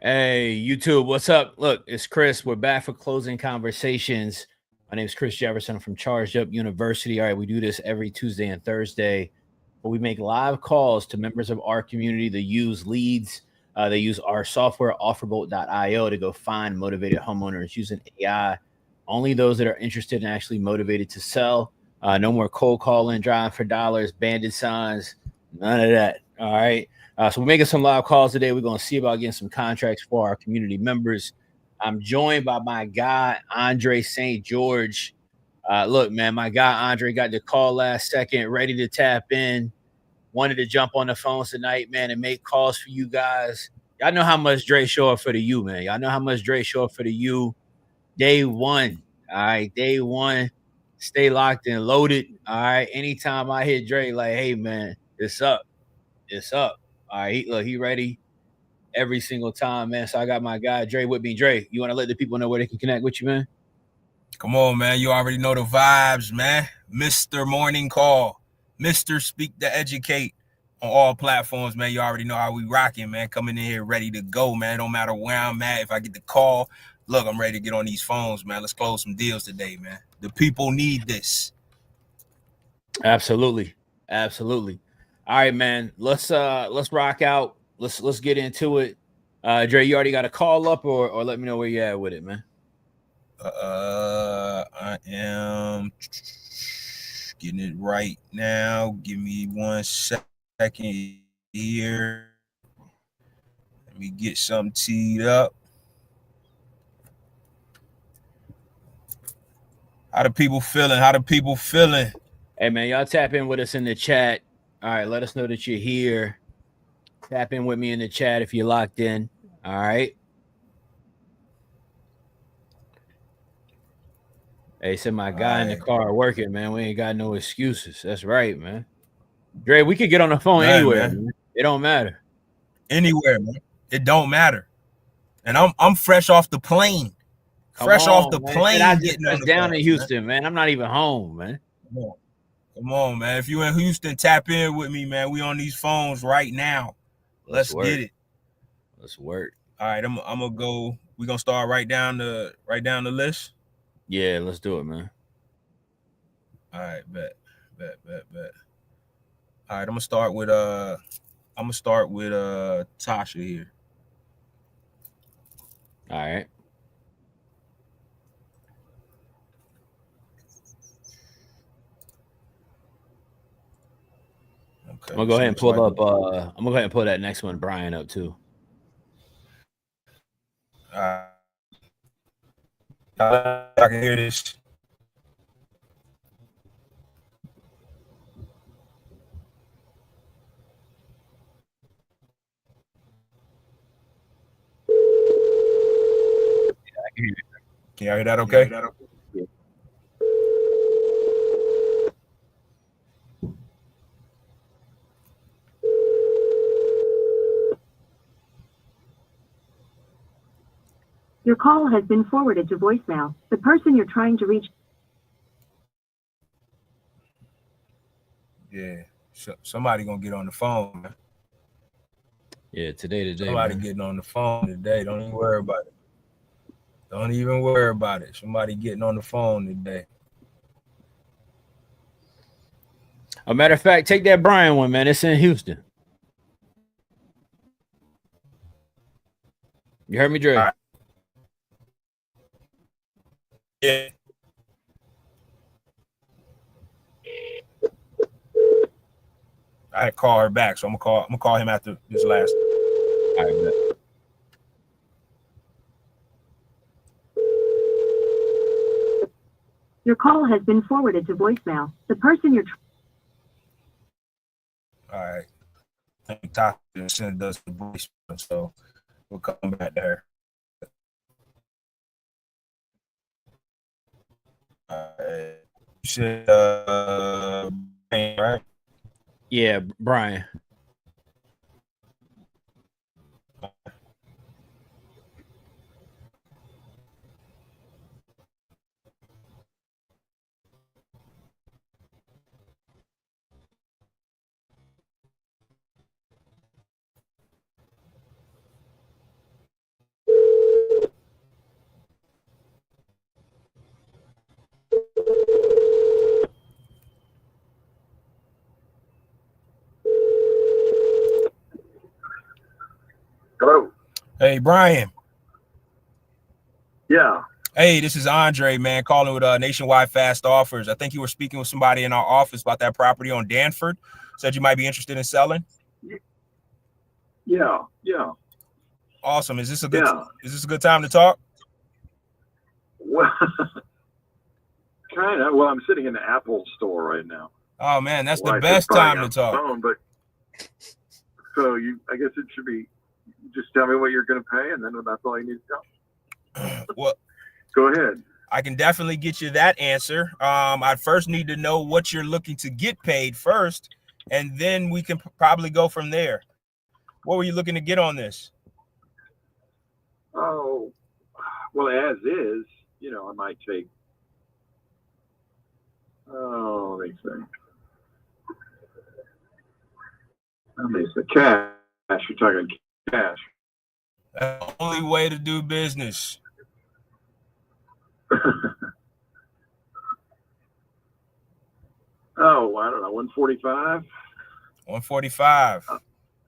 Hey, YouTube, what's up? Look, it's Chris. We're back for closing conversations. My name is Chris Jefferson from Charged Up University. All right, we do this every Tuesday and Thursday, but we make live calls to members of our community that use leads. They use our software, offerbolt.io, to go find motivated homeowners using AI. Only those that are interested and actually motivated to sell. No more cold calling, driving for dollars, bandit signs, none of that. All right. So we're making some live calls today. We're going to see about getting some contracts for our community members. I'm joined by my guy, Andre St. George. Look, man, my guy, Andre, got the call last second, ready to tap in. Wanted to jump on the phones tonight, man, and make calls for you guys. Y'all know how much Dre show up for the U, man. Y'all know how much Dre show up for the U. Day one. All right. Day one. Stay locked and loaded. All right. Anytime I hit Dre, like, hey, man, it's up. It's up. All right, look, he ready every single time, man. So I got my guy Dre with me. Dre, you want to let the people know where they can connect with you, man? Come on, man. You already know the vibes, man. Mr. Morning Call, Mr. Speak to Educate on all platforms, man. You already know how we rocking, man. Coming in here ready to go, man. Don't matter where I'm at. If I get the call, look, I'm ready to get on these phones, man. Let's close some deals today, man. The people need this. Absolutely. Absolutely. All right, man. Let's rock out. Let's get into it. Dre, you already got a call up or let me know where you at with it, man. I am getting it right now. Give me 1 second here. Let me get something teed up. How the people feeling? Hey, man, y'all tap in with us in the chat. All right, let us know that you're here. Tap in with me in the chat if you're locked in. All right. Hey, said my guy in the car working, man. We ain't got no excuses. That's right, man. Dre, we could get on the phone anywhere, man. It don't matter. Anywhere, man. It don't matter. And I'm fresh off the plane. Off the plane. I just touched down in Houston, man. I'm not even home, man. Come on, man. If you in Houston, tap in with me, man. We on these phones right now. Let's get it. Let's work. All right, I'm gonna go. We gonna start right down the list. Yeah, let's do it, man. All right, bet. All right, I'm gonna start with Tasha here. All right. Okay. I'm gonna go ahead and pull up. I'm gonna go ahead and pull that next one, Brian, up too. I can hear this. Can y'all hear that okay? Yeah. Your call has been forwarded to voicemail. The person you're trying to reach. Yeah. Somebody gonna get on the phone, man. Yeah, today. Somebody getting on the phone today. Don't even worry about it. Somebody getting on the phone today. A matter of fact, take that Brian one, man. It's in Houston. You heard me, Dre? Right. Yeah. I had to call her back, so I'm gonna call him after this last. All right, bet. Your call has been forwarded to voicemail. The person you're. All right. I think Tasha sent us the voicemail, so we'll come back to her. You said right? Yeah, Brian. Hey, Brian. Yeah. Hey, this is Andre, man, calling with Nationwide Fast Offers. I think you were speaking with somebody in our office about that property on Danford. Said you might be interested in selling. Yeah. Awesome. Is this a good time to talk? Well, kind of. Well, I'm sitting in the Apple store right now. Oh man, that's the best time to talk. Phone, but so I guess it should be. Just tell me what you're going to pay, and then that's all you need to tell. Well, go ahead. I can definitely get you that answer. I first need to know what you're looking to get paid first, and then we can probably go from there. What were you looking to get on this? Oh, well, as is, I might take. Oh, let me think. Cash. You're talking cash. That's the only way to do business. Oh, I don't know, 145. 145.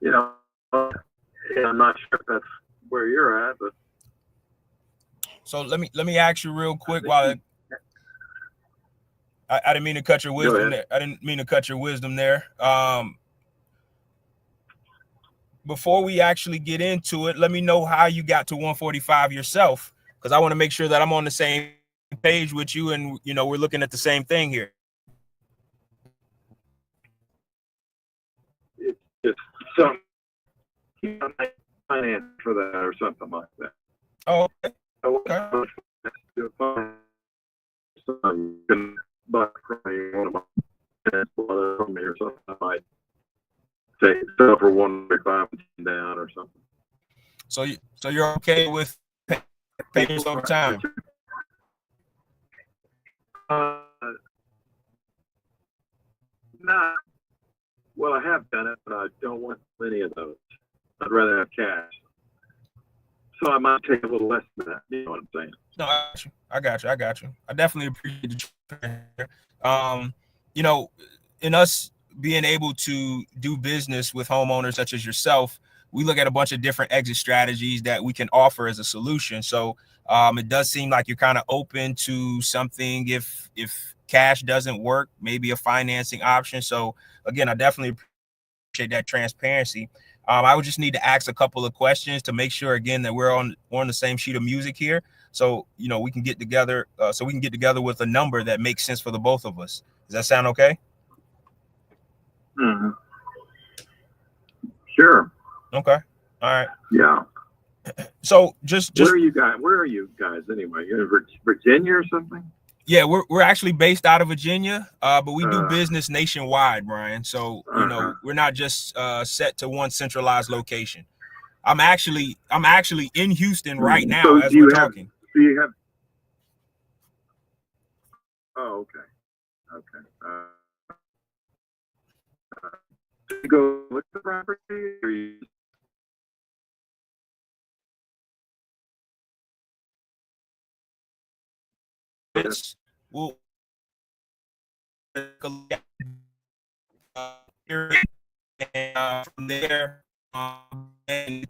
Yeah, I'm not sure if that's where you're at, but. So let me ask you real quick while I didn't mean to cut your wisdom there. I didn't mean to cut your wisdom there. Before we actually get into it, let me know how you got to 145 yourself, because I want to make sure that I'm on the same page with you and we're looking at the same thing here. It's just some finance for that or something like that. Oh, okay. Buy one of my or something. I might take stuff for 145 down or something. So you're okay with payments over time? Not well. I have done it, but I don't want many of those. I'd rather have cash. So I might take a little less than that. You know what I'm saying? No, I got you. I definitely appreciate you. In us being able to do business with homeowners such as yourself, we look at a bunch of different exit strategies that we can offer as a solution. So it does seem like you're kind of open to something if cash doesn't work, maybe a financing option. So again, I definitely appreciate that transparency. I would just need to ask a couple of questions to make sure again that we're on the same sheet of music here. So we can get together. So we can get together with a number that makes sense for the both of us. Does that sound okay? Mm-hmm. Sure. Okay. All right. Yeah. So just where are you guys anyway? You're in Virginia or something? Yeah, we're actually based out of Virginia, but we do business nationwide, Brian. So we're not just set to one centralized location. I'm actually in Houston right now as we're talking. Do you have? Oh, okay. You go look at the property, or you? We'll and from there, and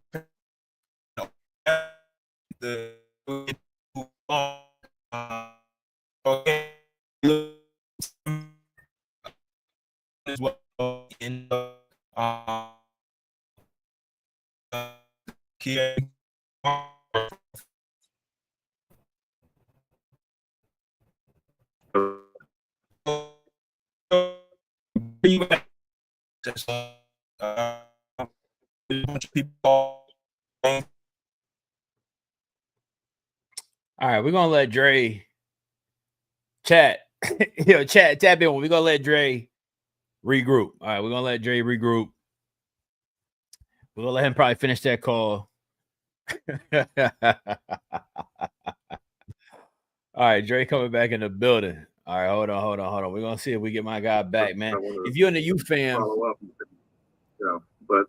the okay as well in All right, we're gonna let Dre chat. Chat tap in. We're gonna let Dre regroup. All right, we're gonna let Dre regroup. We're gonna let him probably finish that call. All right, Dre coming back in the building. All right, hold on. We're gonna see if we get my guy back, man. If you're in the U fam, follow up, but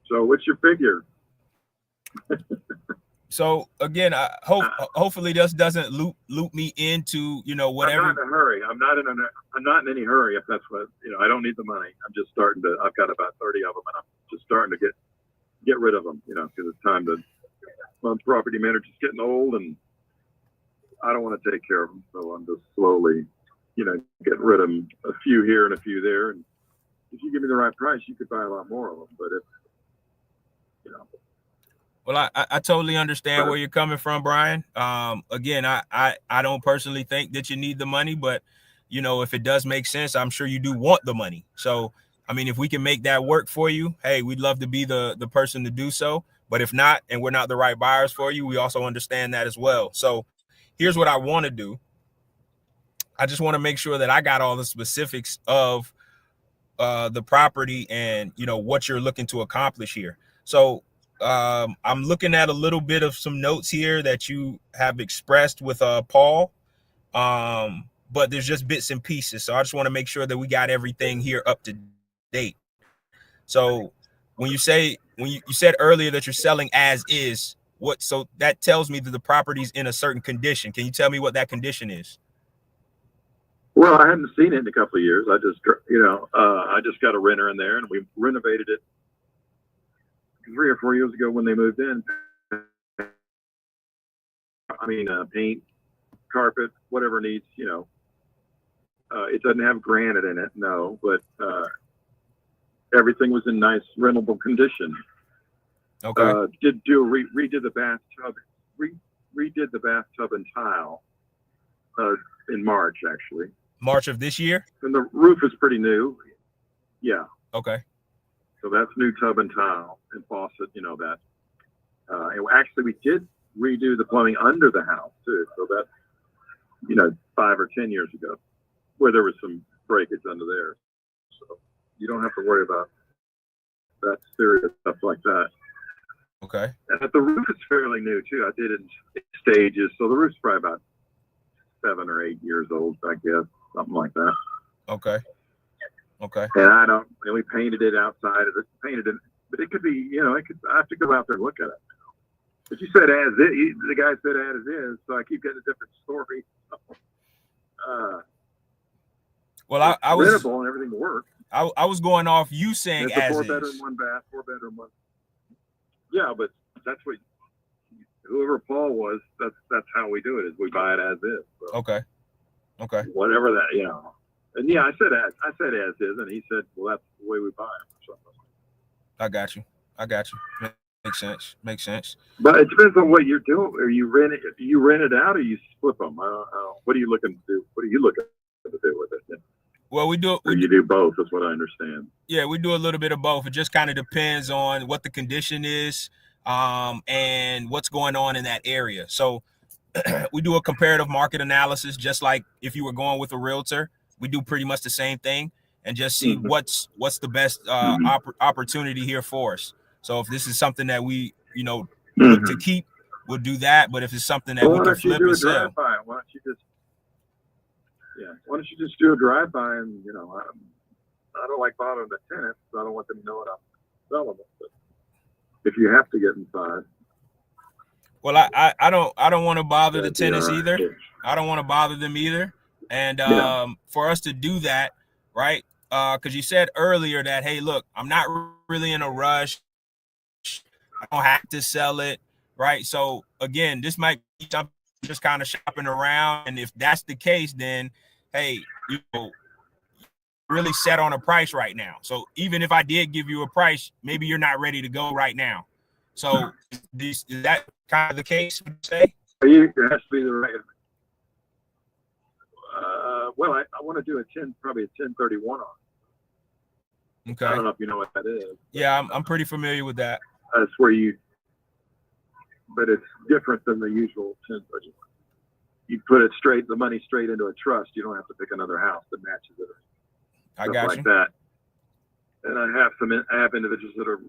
so what's your figure? So again, I hopefully this doesn't loop me into, you know, whatever. I'm not in a hurry. I'm not in any hurry. If that's what, you know, I don't need the money. I'm just starting to. I've got about 30 of them, and I'm just starting to get rid of them. You know, because it's time to. My property manager's getting old, and I don't want to take care of them. So I'm just slowly, you know, getting rid of them. A few here and a few there, and if you give me the right price, you could buy a lot more of them. But if, you know. Well, I totally understand where you're coming from, Brian. Again, I don't personally think that you need the money, but, you know, if it does make sense, I'm sure you do want the money. So, I mean, if we can make that work for you, hey, we'd love to be the person to do so. But if not, and we're not the right buyers for you, we also understand that as well. So here's what I want to do. I just want to make sure that I got all the specifics of the property and, you know, what you're looking to accomplish here. So I'm looking at a little bit of some notes here that you have expressed with Paul, but there's just bits and pieces. So I just want to make sure that we got everything here up to date. So when you said earlier that you're selling as is, so that tells me that the property's in a certain condition. Can you tell me what that condition is? Well, I hadn't seen it in a couple of years. I just, you know, I just got a renter in there, and we renovated it 3 or 4 years ago when they moved in. I mean, paint, carpet, whatever needs, you know. It doesn't have granite in it, no, but everything was in nice rentable condition. Okay. Redid the bathtub, redid the bathtub and tile in March, actually. March of this year? And the roof is pretty new. Yeah. Okay. So that's new tub and tile and faucet, you know, that. And actually, we did redo the plumbing under the house, too. So that's, you know, 5 or 10 years ago, where there was some breakage under there. So you don't have to worry about that serious stuff like that. Okay. And the roof is fairly new, too. I did it in stages. So the roof's probably about 7 or 8 years old, I guess, something like that. Okay. Okay. And we painted it outside of it, but it could be, you know, I have to go out there and look at it. But you said as it, the guy said as is, so I keep getting a different story. Well, I was rentable and everything works. I was going off you saying it's a as 4-bedroom, 1 bath, 4-bedroom, 1. Yeah, but that's what whoever Paul was. That's how we do it. Is we buy it as is. So okay. Okay. Whatever that, you know. And yeah, I said as is, and he said, well, that's the way we buy them. So. I got you. Makes sense. But it depends on what you're doing. Or you rent it out, or you flip them. I don't know. What are you looking to do? What are you looking to do with it? Well, we do. You do both, is what I understand. Yeah, we do a little bit of both. It just kind of depends on what the condition is, and what's going on in that area. So we do a comparative market analysis, just like if you were going with a realtor. We do pretty much the same thing and just see what's the best opportunity here for us. So if this is something that we, you know, look to keep, we'll do that. But if it's something that we can flip and sell, why don't you just do a drive-by? And, you know, I don't like bothering the tenants. So I don't want them to know what I'm selling them. But if you have to get inside. Well, I don't want to bother the tenants either. I don't want to bother them either. And for us to do that, right? Because you said earlier that, hey, look, I'm not really in a rush. I don't have to sell it, right? So again, this might be something just kind of shopping around. And if that's the case, then hey, you know, really set on a price right now. So even if I did give you a price, maybe you're not ready to go right now. So is that kind of the case, would you say? It has to be the right. Well, I want to do probably a 1031 on. Okay. I don't know if you know what that is. Yeah, I'm pretty familiar with that. That's where but it's different than the usual 1031. You put it the money straight into a trust. You don't have to pick another house that matches it. I got like you. That. And I have individuals that are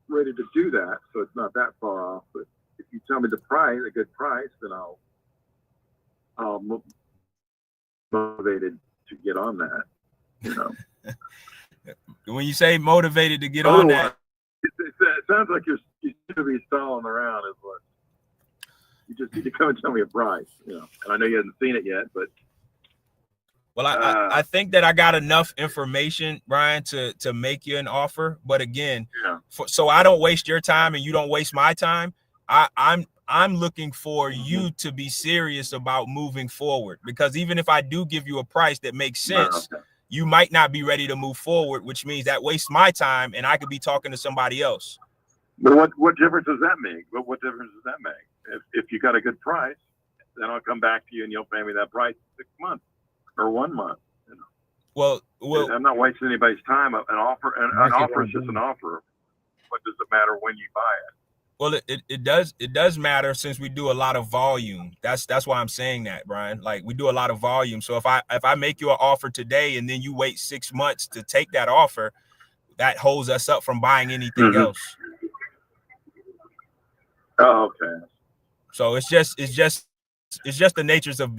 ready to do that, so it's not that far off. But if you tell me a good price, then I'll motivated to get on that. You know. When you say motivated to get on that, it sounds like you should be stalling around. Is what You just need to come and tell me a price, you know. And I know you haven't seen it yet, but well, I think that I got enough information, Brian, to make you an offer. But again, yeah. So I don't waste your time and you don't waste my time. I'm looking for you to be serious about moving forward, because even if I do give you a price that makes sense, you might not be ready to move forward, which means that wastes my time and I could be talking to somebody else. But what difference does that make? What difference does that make? If you got a good price, then I'll come back to you and you'll pay me that price in 6 months or 1 month. You know? Well, I'm not wasting anybody's time. An offer is just an offer. What does it matter when you buy it? Well, it does matter, since we do a lot of volume. That's why I'm saying that, Brian. Like, we do a lot of volume. So if I make you an offer today and then you wait 6 months to take that offer, that holds us up from buying anything else. Oh, okay. So it's just the natures of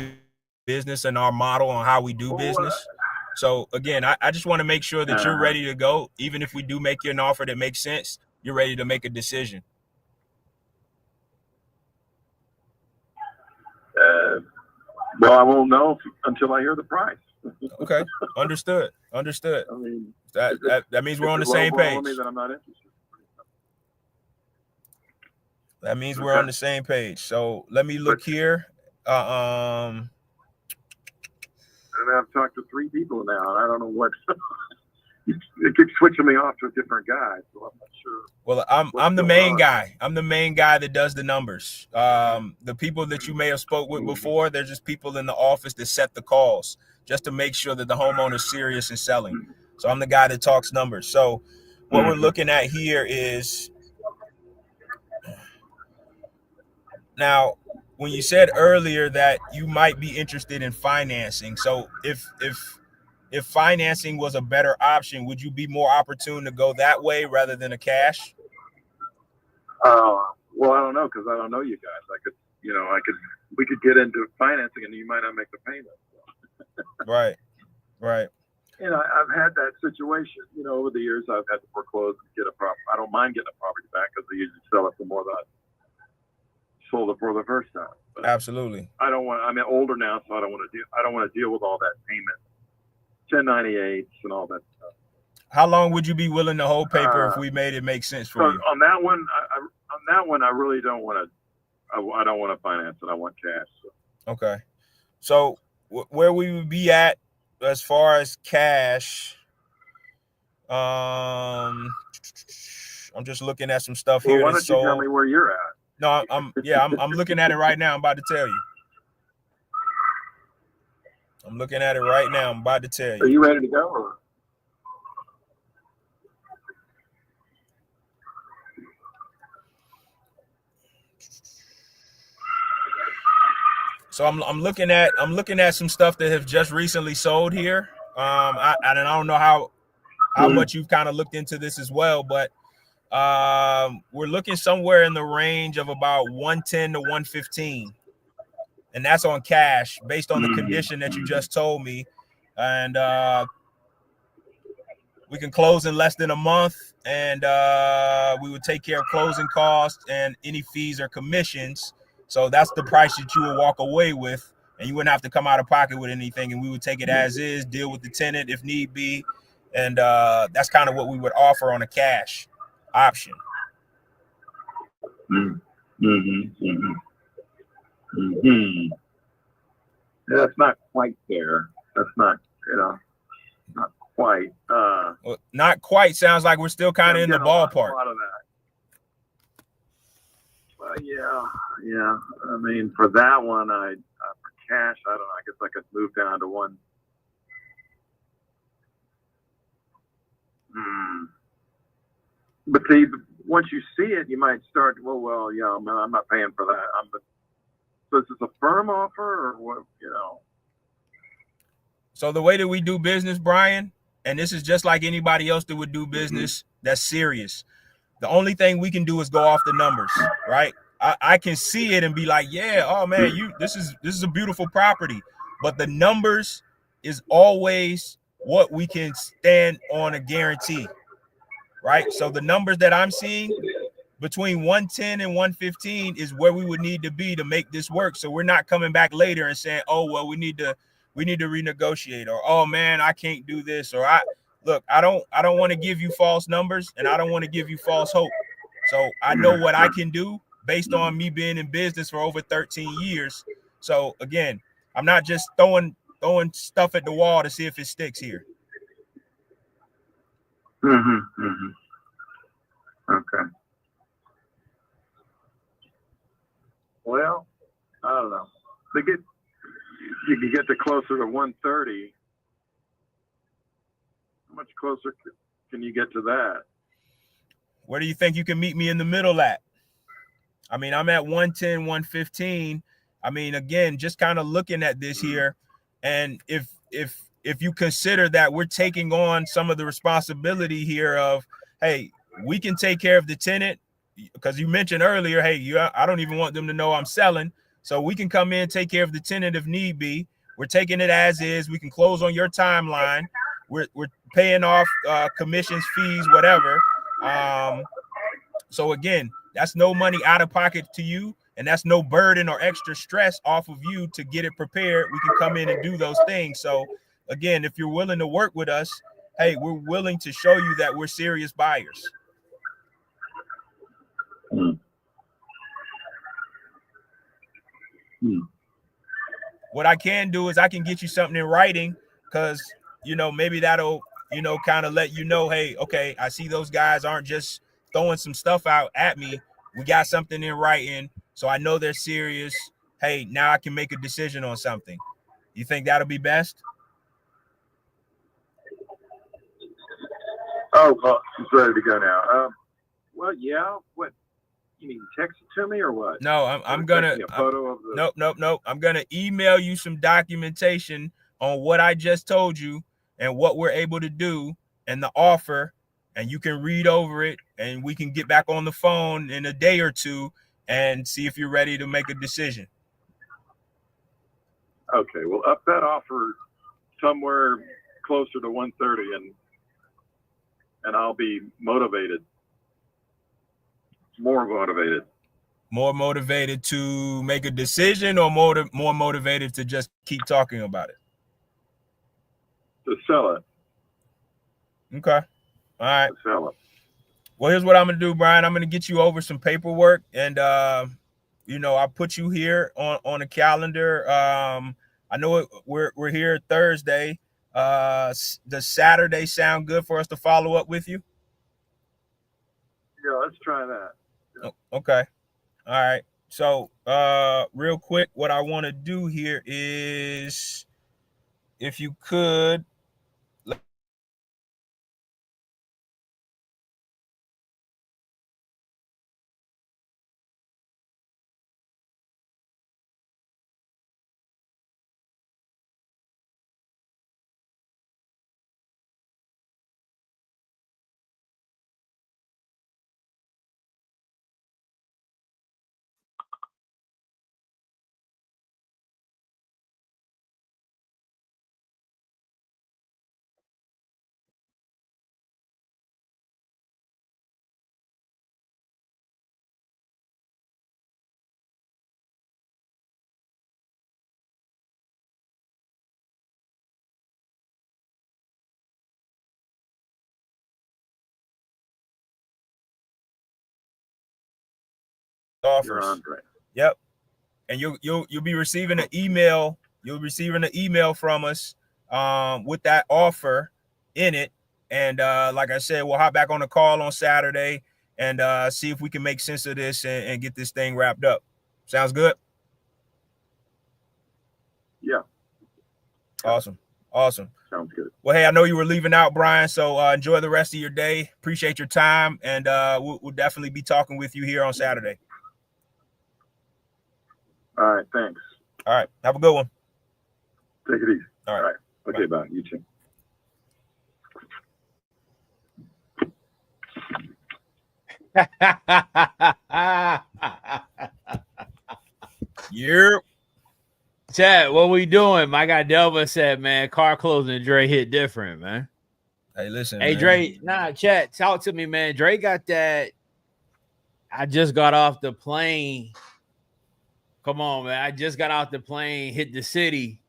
business and our model on how we do business. So again, I just want to make sure that you're ready to go. Even if we do make you an offer that makes sense, you're ready to make a decision. Well, I won't know until I hear the price. Okay, understood. I mean, That means we're on the same page. That I'm not interested. That means we're on the same page. So let me look here. And I've talked to 3 people now, and I don't know what. It keeps switching me off to a different guy, so I'm not sure. Well, I'm the main guy. I'm the main guy that does the numbers. The people that you may have spoke with before, they're just people in the office that set the calls just to make sure that the homeowner's serious in selling. So I'm the guy that talks numbers. So what we're looking at here is, now, when you said earlier that you might be interested in financing, so if financing was a better option, would you be more opportune to go that way rather than a cash? Well, I don't know, because I don't know you guys. We could get into financing, and you might not make the payment. Right. You know, I've had that situation. You know, over the years, I've had to foreclose and get a property. I don't mind getting a property back because they usually sell it for more than I sold it for the first time. But absolutely. I don't want. I'm older now, so I don't want to deal with all that payment, 1098s, and all that stuff. How long would you be willing to hold paper if we made it make sense for you? On that one, I really don't want to. I don't want to finance it. I want cash. So. Okay. So where we would be at as far as cash, I'm just looking at some stuff here. Why don't you tell me where you're at? No, I'm looking at it right now. I'm about to tell you. I'm looking at it right now. I'm about to tell you. Are you ready to go? Or? So I'm looking at some stuff that have just recently sold here. I don't know how much you've kind of looked into this as well, but we're looking somewhere in the range of about 110 to 115, and that's on cash based on the condition that you just told me. And we can close in less than a month, and we would take care of closing costs and any fees or commissions. So that's the price that you will walk away with, and you wouldn't have to come out of pocket with anything, and we would take it as is, deal with the tenant if need be. And that's kind of what we would offer on a cash option. That's not quite there. That's not, not quite. Well, not quite sounds like we're still kind of in the ballpark. A lot of that. Yeah. I mean, for that one, for cash, I don't know. I guess I could move down to one. But see, once you see it, you might start. Well, yeah, man, I'm not paying for that. So is this a firm offer or what? So the way that we do business, Brian, and this is just like anybody else that would do business that's serious. The only thing we can do is go off the numbers, right? I can see it and be like, yeah, oh man, this is a beautiful property. But the numbers is always what we can stand on a guarantee, right? So the numbers that I'm seeing between 110 and 115 is where we would need to be to make this work. So we're not coming back later and saying, oh, well, we need to renegotiate, or, oh man, I can't do this, or I don't want to give you false numbers, and I don't want to give you false hope. So I know what I can do based on me being in business for over 13 years. So again, I'm not just throwing stuff at the wall to see if it sticks here. Okay. Well, I don't know. You can get to closer to 130. How much closer can you get to that? Where do you think you can meet me in the middle at? I mean, I'm at 110, 115. I mean, again, just kind of looking at this here, and if you consider that we're taking on some of the responsibility here of, hey, we can take care of the tenant, because you mentioned earlier, hey, I don't even want them to know I'm selling, so we can come in, take care of the tenant if need be. We're taking it as is. We can close on your timeline. We're paying off commissions, fees, whatever. So again, that's no money out of pocket to you, and that's no burden or extra stress off of you to get it prepared. We can come in and do those things. So again, if you're willing to work with us, hey, we're willing to show you that we're serious buyers. What I can do is I can get you something in writing, because, maybe that'll, kind of let you know, hey, okay, I see those guys aren't just throwing some stuff out at me. We got something in writing, so I know they're serious. Hey, now I can make a decision on something. You think that'll be best? Oh, well, it's ready to go now. Well, yeah. What? You mean text it to me or what? No, I'm gonna. A photo of the... Nope. I'm gonna email you some documentation on what I just told you and what we're able to do and the offer, and you can read over it, and we can get back on the phone in a day or two and see if you're ready to make a decision. Okay, well, up that offer somewhere closer to 130, and I'll be motivated. More motivated to make a decision, or more motivated to just keep talking about it? To sell it. Okay. All right. To sell it. Well, here's what I'm going to do, Brian. I'm going to get you over some paperwork, and, I'll put you here on a calendar. I know we're here Thursday. Does Saturday sound good for us to follow up with you? Yeah, let's try that. Yeah. Okay. All right. So real quick, what I want to do here is, if you could, offers. Yep. And you'll be receiving an email. You'll be receiving an email from us with that offer in it. And like I said, we'll hop back on the call on Saturday and see if we can make sense of this and get this thing wrapped up. Sounds good? Yeah. Awesome. Sounds good. Well, hey, I know you were leaving out, Brian, so enjoy the rest of your day. Appreciate your time, and we'll definitely be talking with you here on Saturday. All right, thanks. All right, have a good one. Take it easy. All right. Okay, bye. You too. Yeah. Chat, what we doing? My guy Delva said, man, car closing Dre hit different, man. Hey, listen. Hey, man. Dre, chat, talk to me, man. Dre got that I just got off the plane. Come on, man. I just got off the plane, hit the city.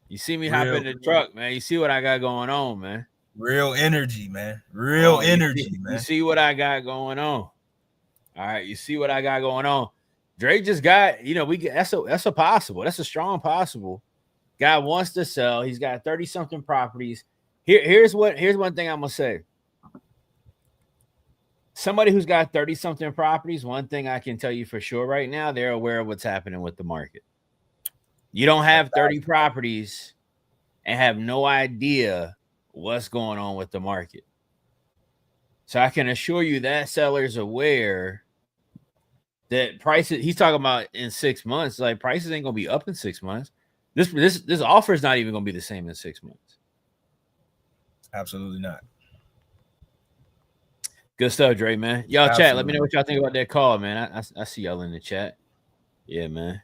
You see me hop in the truck, man. You see what I got going on, man. Real energy, man. Real energy, man. You see what I got going on. All right. You see what I got going on. Drake just got, that's a possible. That's a strong possible. Guy wants to sell. He's got 30-something properties. Here's one thing I'm gonna say. Somebody who's got 30-something properties, one thing I can tell you for sure right now, they're aware of what's happening with the market. You don't have 30 properties and have no idea what's going on with the market. So I can assure you that seller's aware that prices, he's talking about in 6 months, like prices ain't gonna be up in 6 months. This offer is not even gonna be the same in 6 months. Absolutely not. Good stuff, Dre, man. Y'all chat. Let me know what y'all think about that call, man. I see y'all in the chat. Yeah, man.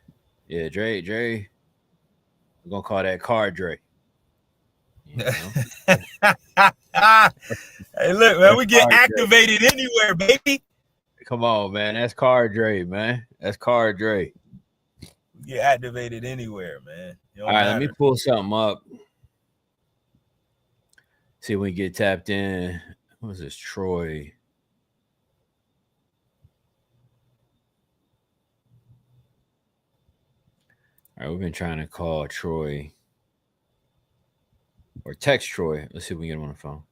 Yeah, Dre. We're gonna call that car Dre. You know? Hey, look, man, we get activated anywhere, baby. Come on, man. That's car Dre, man. That's car Dre. We get activated anywhere, man. All right, let me pull something up. See if we get tapped in. What was this? Troy. All right, we've been trying to call Troy or text Troy. Let's see if we can get him on the phone.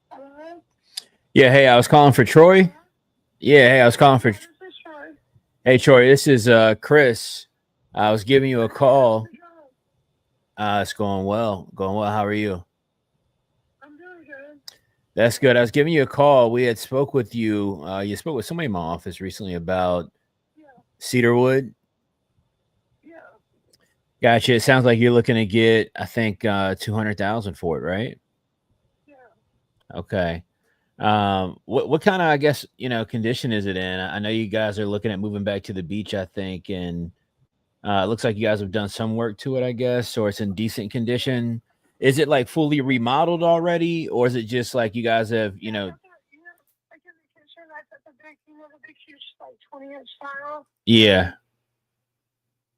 Hello? Yeah, hey, I was calling for Troy. Yeah, hey, I was calling for. Hey, Troy, this is Chris. I was giving you a call. It's going well. Going well. How are you? I'm doing good. That's good. I was giving you a call. We had spoke with you. You spoke with somebody in my office recently about Cedarwood. Yeah. Gotcha. It sounds like you're looking to get, I think, 200,000 for it, right? Yeah. Okay. What kind of, I guess, condition is it in? I know you guys are looking at moving back to the beach, I think, and it looks like you guys have done some work to it, I guess, or it's in decent condition. Is it like fully remodeled already, or is it just like you guys have, Like in the kitchen, I put the big huge, like 20-inch tile. Yeah.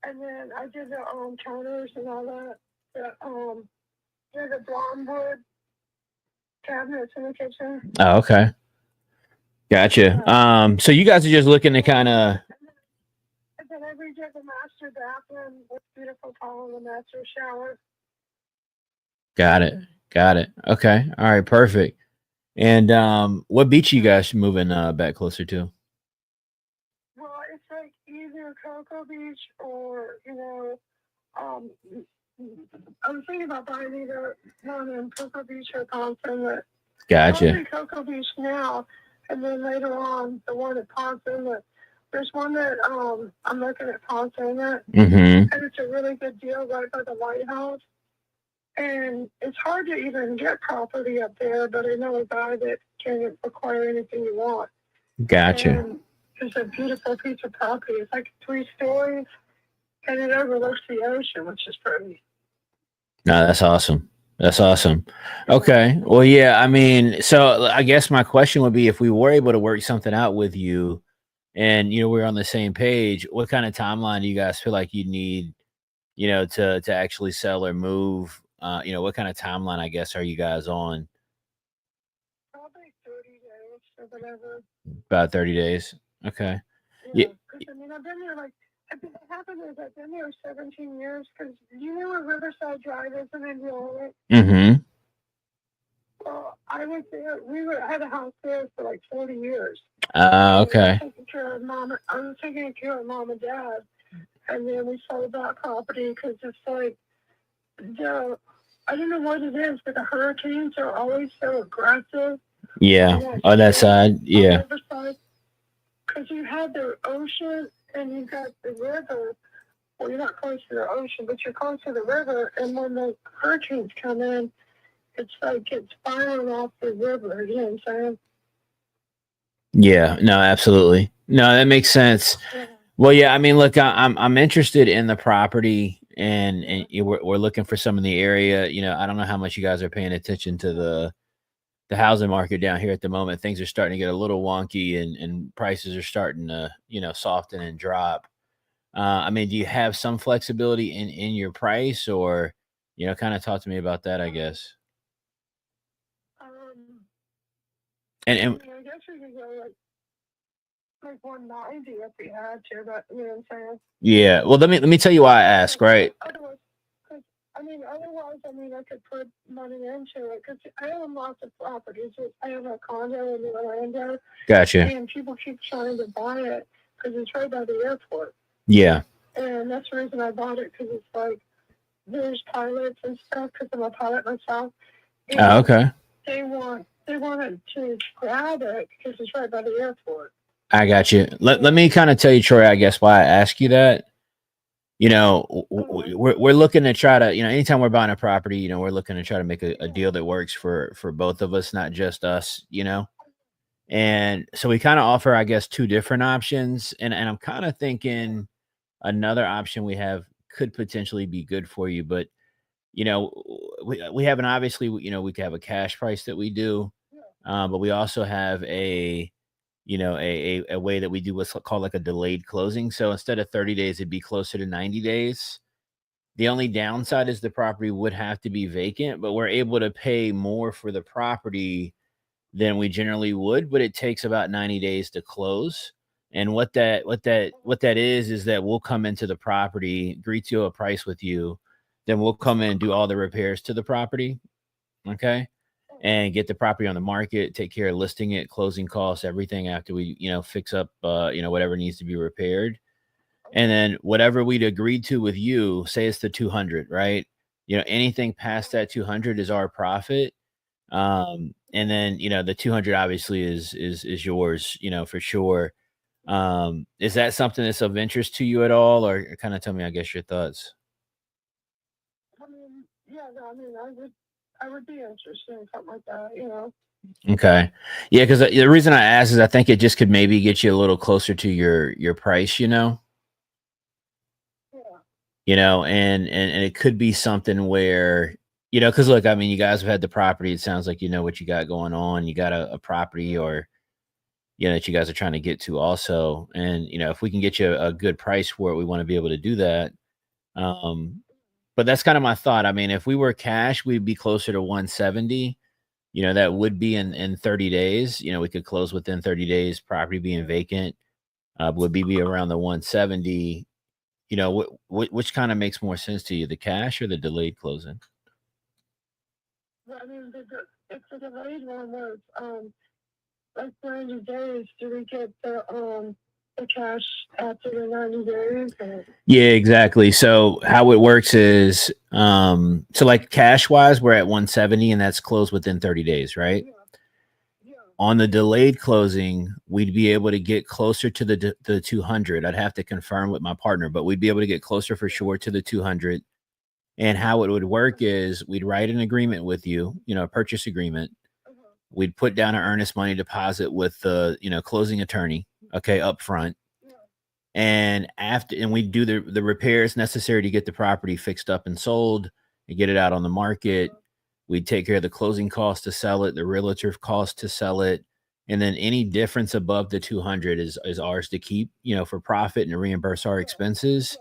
And then I did the counters and all that. The blonde wood cabinets in the kitchen. Oh, okay. Gotcha. So you guys are just looking to kind of. And then I redid the master bathroom with beautiful tile in the master shower. Got it. Okay. All right. Perfect. And what beach you guys moving back closer to? Well, it's like either Cocoa Beach or, I was thinking about buying either one in Cocoa Beach or Ponce. Gotcha. Cocoa Beach now, and then later on the one at Ponce. There's one that I'm looking at Ponce and it's a really good deal right by the White House. And it's hard to even get property up there, but I know a guy that can acquire anything you want. Gotcha. And it's a beautiful piece of property. It's like 3 stories, and it overlooks the ocean, which is pretty. No, that's awesome. That's awesome. Okay. Well, yeah, I mean, so I guess my question would be, if we were able to work something out with you and, we're on the same page, what kind of timeline do you guys feel like you need, to actually sell or move? What kind of timeline, I guess, are you guys on? Probably 30 days or whatever. About 30 days. Okay. Yeah. I mean, I've been there I've been there 17 years, because you know where Riverside Drive is in Indiana? Mm-hmm. Well, I was there. I had a house there for like 40 years. Okay. I was taking care of Mom and Dad, and then we sold that property because it's like I don't know what it is, but the hurricanes are always so aggressive. Yeah, on that side, yeah. Because you have the ocean and you got the river. Well, you're not close to the ocean, but you're close to the river. And when the hurricanes come in, it's like it's firing off the river. You know what I'm saying? Yeah, no, absolutely. No, that makes sense. Well, yeah, I mean, look, I'm interested in the property, and we're looking for some in the area. You know, I don't know how much you guys are paying attention to the housing market down here at the moment. Things are starting to get a little wonky, and prices are starting to soften and drop. I mean, do you have some flexibility in your price, or kind of talk to me about that, I guess. Um, And I guess we could go like 190 if we had to, but you know what I'm saying? yeah, well, let me tell you why I ask, right? Otherwise, I mean, I could put money into it because I own lots of properties. I have a condo in Orlando, Gotcha. and people keep trying to buy it because it's right by the airport. Yeah. And that's the reason I bought it, because it's like there's pilots and stuff, because I'm a pilot myself. And Oh, okay. they wanted to grab it because it's right by the airport. I got you. Let me kind of tell you, Troy, I guess why I ask you that. We're looking to try to, anytime we're buying a property, we're looking to try to make a deal that works for both of us, not just us, And so we kind of offer, I guess, two different options. And I'm kind of thinking another option we have could potentially be good for you. But, we have an obviously, we could have a cash price that we do. But we also have a way that we do what's called like a delayed closing. So instead of 30 days, it'd be closer to 90 days. The only downside is the property would have to be vacant, but we're able to pay more for the property than we generally would, but it takes about 90 days to close. And what that is that we'll come into the property, agree to a price with you, then we'll come in and do all the repairs to the property. Okay. And get the property on the market, take care of listing it, closing costs, everything after we, fix up, whatever needs to be repaired. And then whatever we'd agreed to with you, say it's the 200, right? Anything past that 200 is our profit. And then, the 200 obviously is yours, for sure. Is that something that's of interest to you at all, or kind of tell me, I guess, your thoughts? I mean, yeah, no, I mean, I would be interested in something like that. Okay. Yeah, because the reason I asked is I think it just could maybe get you a little closer to your price, Yeah. And it could be something where, because look, I mean, you guys have had the property. It sounds like you know what you got going on. You got a property or, that you guys are trying to get to also. And, if we can get you a good price for it, we want to be able to do that. But that's kind of my thought. I mean, if we were cash, we'd be closer to 170. That would be in 30 days. We could close within 30 days, property being vacant. Would be around the 170. Which kind of makes more sense to you, the cash or the delayed closing? I mean, it's a delayed one where like 90 days. Do we get the cash after the 90 days? Or? Yeah, exactly. So how it works is, so like cash wise, we're at 170 and that's closed within 30 days, right? Yeah. On the delayed closing, we'd be able to get closer to the 200. I'd have to confirm with my partner, but we'd be able to get closer for sure to the 200. And how it would work is we'd write an agreement with you, a purchase agreement. We'd put down an earnest money deposit with the, closing attorney, okay, up front. And we do the repairs necessary to get the property fixed up and sold and get it out on the market. We'd take care of the closing costs to sell it, the realtor cost to sell it. And then any difference above the 200 is ours to keep, for profit and to reimburse our expenses.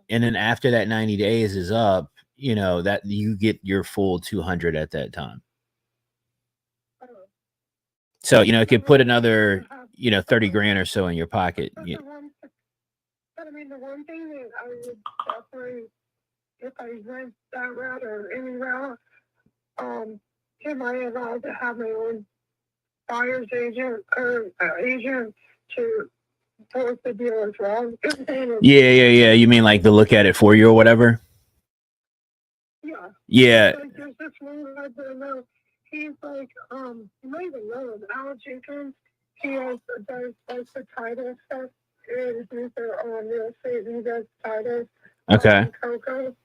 And then after that 90 days is up, that you get your full 200 at that time. So, it could put another, 30 grand or so in your pocket. But I mean, the one thing that I would definitely, if I went that route or any route, am I allowed to have my own buyer's agent or agent to work the deal as well? Yeah. You mean like to look at it for you or whatever? Yeah. Yeah. Like there's this one guy that I know. He's like, you might even know him, Al Jenkins. He does like the title stuff. And he's on real estate and he does titles. Okay. Coco.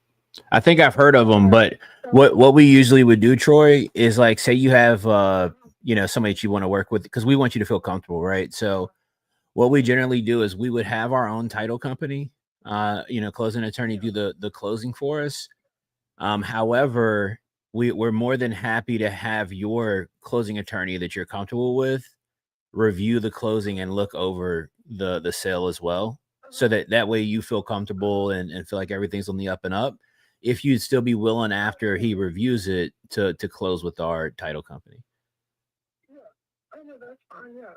I think I've heard of them, but what we usually would do, Troy, is like, say you have, somebody that you want to work with, because we want you to feel comfortable, right? So what we generally do is we would have our own title company, closing attorney do the closing for us. However, we're more than happy to have your closing attorney that you're comfortable with review the closing and look over the sale as well, so that way you feel comfortable and feel like everything's on the up and up. If you'd still be willing after he reviews it to close with our title company. Yeah, I know that's fine. Yeah.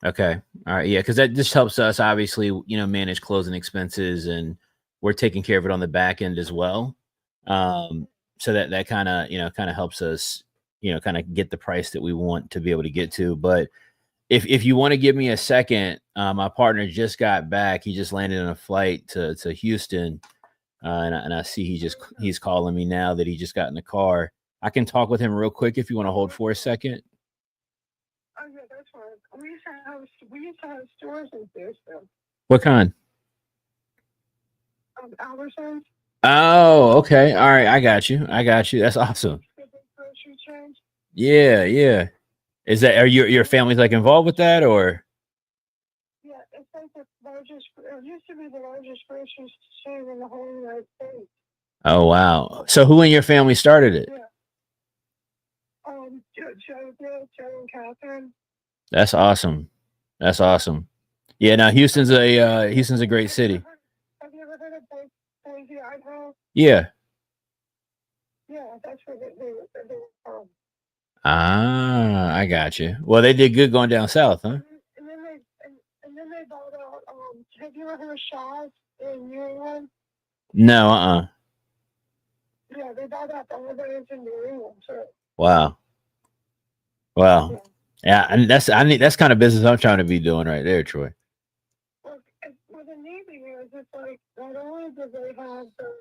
Okay. All right. Yeah. Cause that just helps us obviously, manage closing expenses, and we're taking care of it on the back end as well. So that kind of helps us, kind of get the price that we want to be able to get to. But if you want to give me a second, my partner just got back. He just landed on a flight to Houston. And I see he's calling me now that he just got in the car. I can talk with him real quick if you want to hold for a second. Oh yeah, that's fine. We used to have stores in Fairfield. What kind? Albertsons. Oh, okay. All right. I got you. That's awesome. Grocery chains. Yeah. Are your family's like involved with that, or? Yeah, it's like the largest. It used to be the largest grocery chain in the whole United States. Oh wow. So who in your family started it? Yeah. Joe and Catherine. That's awesome. Yeah. Now Houston's a great city. Have you ever heard of Boise, Idaho? Yeah. Yeah, that's where they were from. Ah, I got you. Well, they did good going down south, huh? And then they bought out. Have you ever heard of Shaw's in New England? No. Yeah, they bought out the elevators in New England. So. Wow. Yeah, and that's kind of business I'm trying to be doing right there, Troy. Well, the neat thing is, it's like not only do they have the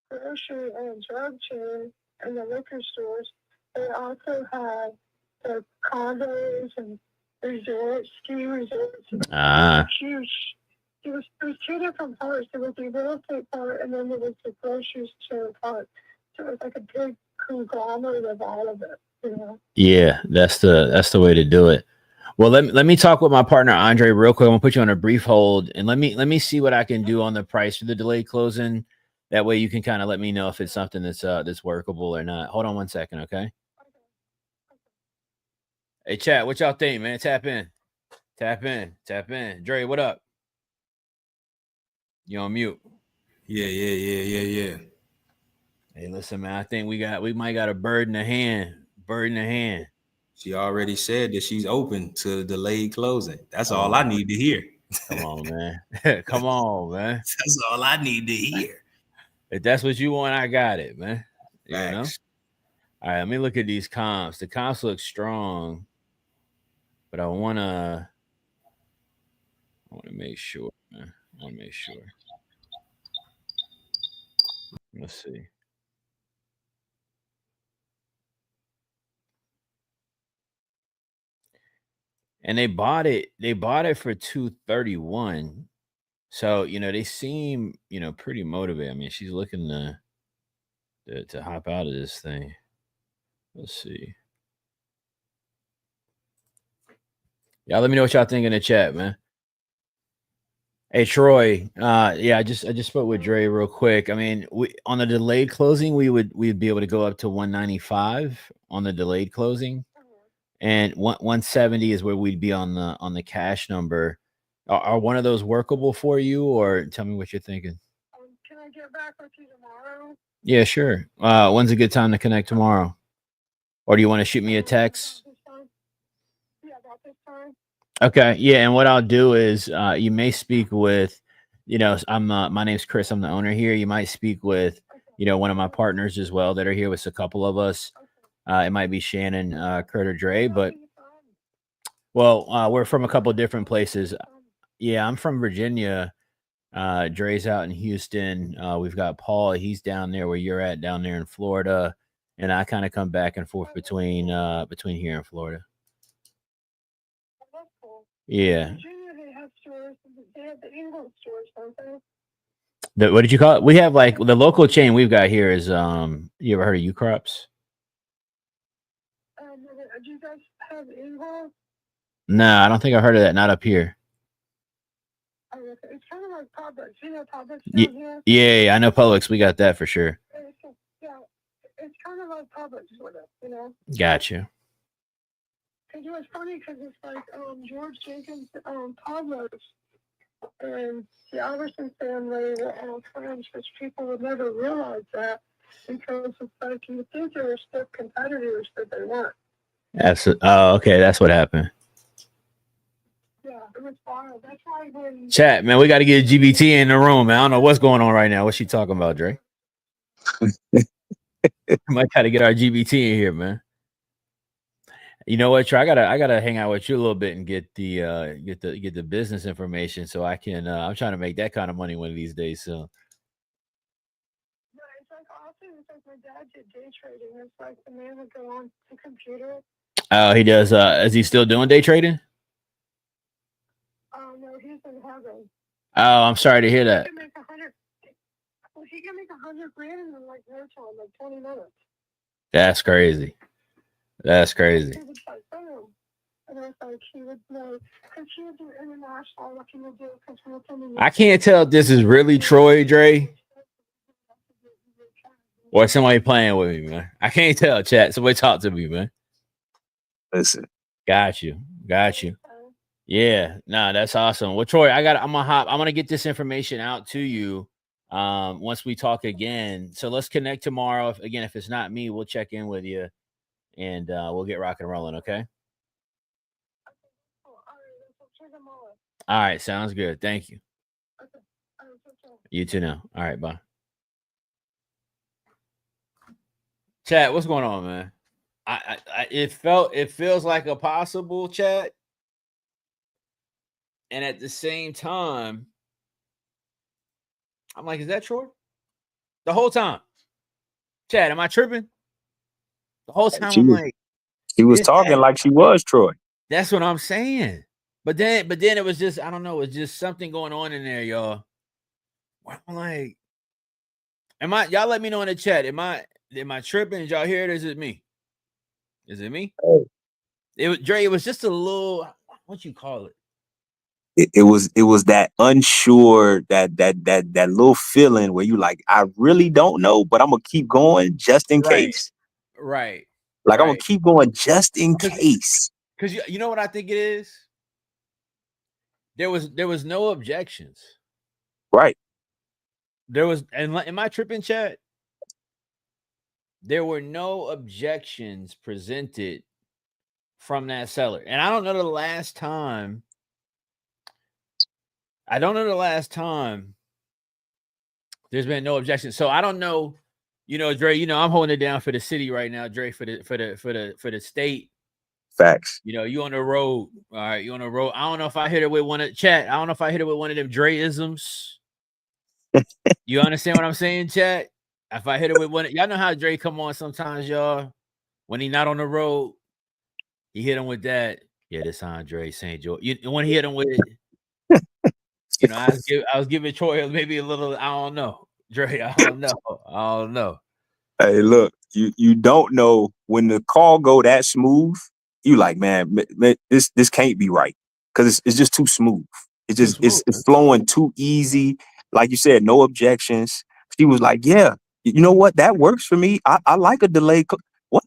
grocery and drug chain and the liquor stores, they also have the condos and resorts, ski resorts. Huge. There was two different parts. There was the real estate part, and then there was the grocery store part. So it was like a big conglomerate of all of it. Yeah, that's the way to do it. Well, let me talk with my partner Andre real quick. I'm gonna put you on a brief hold, and let me see what I can do on the price for the delayed closing. That way you can kind of let me know if it's something that's workable or not. Hold on 1 second, okay? Hey chat, what y'all think, man? Tap in. Dre, what up? You on mute? Yeah. Hey, listen, man. I think we might got a bird in the hand. She already said that she's open to delayed closing. That's all I need to hear. Come on, man. Come on, man. That's all I need to hear. If that's what you want, I got it, man. You know? Thanks. All right, let me look at these comps. The comps look strong, but I want to make sure, man. Let's see. And they bought it for 231. So, they seem, pretty motivated. I mean, she's looking to hop out of this thing. Let's see. Y'all let me know what y'all think in the chat, man. Hey Troy, I just spoke with Dre real quick. I mean, on the delayed closing, we'd be able to go up to 195 on the delayed closing. And 170 is where we'd be on the cash number. Are one of those workable for you, or tell me what you're thinking? Can I get back with you tomorrow? Yeah, sure. When's a good time to connect tomorrow? Or do you want to shoot me a text? Yeah, about this time. Okay. Yeah, and what I'll do is you may speak with, my name's Chris. I'm the owner here. You might speak with, one of my partners as well that are here with a couple of us. It might be Shannon, Kurt, or Dre, but we're from a couple different places. Yeah, I'm from Virginia. Dre's out in Houston. We've got Paul. He's down there where you're at, down there in Florida, and I kind of come back and forth between here and Florida. Yeah. Virginia, they have stores. They have the England stores, don't they? What did you call it? We have like the local chain we've got here is you ever heard of U-Crops? Do you guys have England? No, I don't think I heard of that. Not up here. Publix. You know Publix Yeah, down here? yeah, I know Publix. We got that for sure. Yeah, it's kind of like Publix with it, you know? Gotcha. And it was funny because it's like George Jenkins Publix and the Iverson family were all friends, which people would never realize that because it's like you think they were still competitors, but they weren't. Okay, that's what happened. Yeah, it was wild. That's why when Chat, man, we got to get GBT in the room, man. I don't know what's going on right now. What's she talking about, Dre? Might got to get our GBT in here, man. You know what, Trey? I gotta hang out with you a little bit and get the business information so I can. I'm trying to make that kind of money one of these days soon. yeah, it's like often it's like my dad did day trading. It's like the man would go on the computer. Oh, he does. Is he still doing day trading? Oh no, he's in heaven. Oh, I'm sorry to hear that. He can make 100. Well, he can make 100 grand in like no time, like 20 minutes. That's crazy. That's crazy. He was like, boom. And I was like, he would know, because he would do international, what he would do, because we were coming. I can't tell if this is really Troy, Dre, or somebody playing with me, man. I can't tell, chat. Somebody talk to me, man. Listen. Got you. Yeah, nah, that's awesome. Well, Troy, I'm gonna get this information out to you once we talk again. So let's connect tomorrow. If it's not me, we'll check in with you and we'll get rocking and rolling, okay? All right, sounds good. Thank you. You too now. All right, bye. Chat, what's going on, man? It feels like a possible, chat. And at the same time, I'm like, is that Troy? The whole time. Chad, am I tripping? The whole time I'm like, she was talking like she was Troy. That's what I'm saying. But then it was just, I don't know, it's just something going on in there, y'all. I'm like, y'all let me know in the chat. Am I tripping? Did y'all hear it? Or is it me? Is it me? Oh. Dre, it was just a little, what you call it? It was that unsure, that little feeling where you like, I really don't know, but I'm gonna keep going just in case. Right. Like I'm gonna keep going just in case. Because you know what I think it is? There was no objections. Right. There was, and in my tripping chat, there were no objections presented from that seller. And I don't know the last time. There's been no objection. So I don't know, Dre, I'm holding it down for the city right now, Dre, for the state. Facts. You on the road. All right, you on the road. I don't know if I hit it with one of them Dre-isms. You understand what I'm saying, chat? If I hit it with one, y'all know how Dre come on sometimes, y'all. When he not on the road, he hit him with that. Yeah, this Andre St. George. When he hit him with it, I was giving Troy maybe a little. I don't know, Dre. I don't know. Hey, look, you don't know when the call go that smooth. You like, man, this can't be right because it's just too smooth. It's just it's flowing too easy. Like you said, no objections. She was like, yeah, you know what? That works for me. I like a delay. What?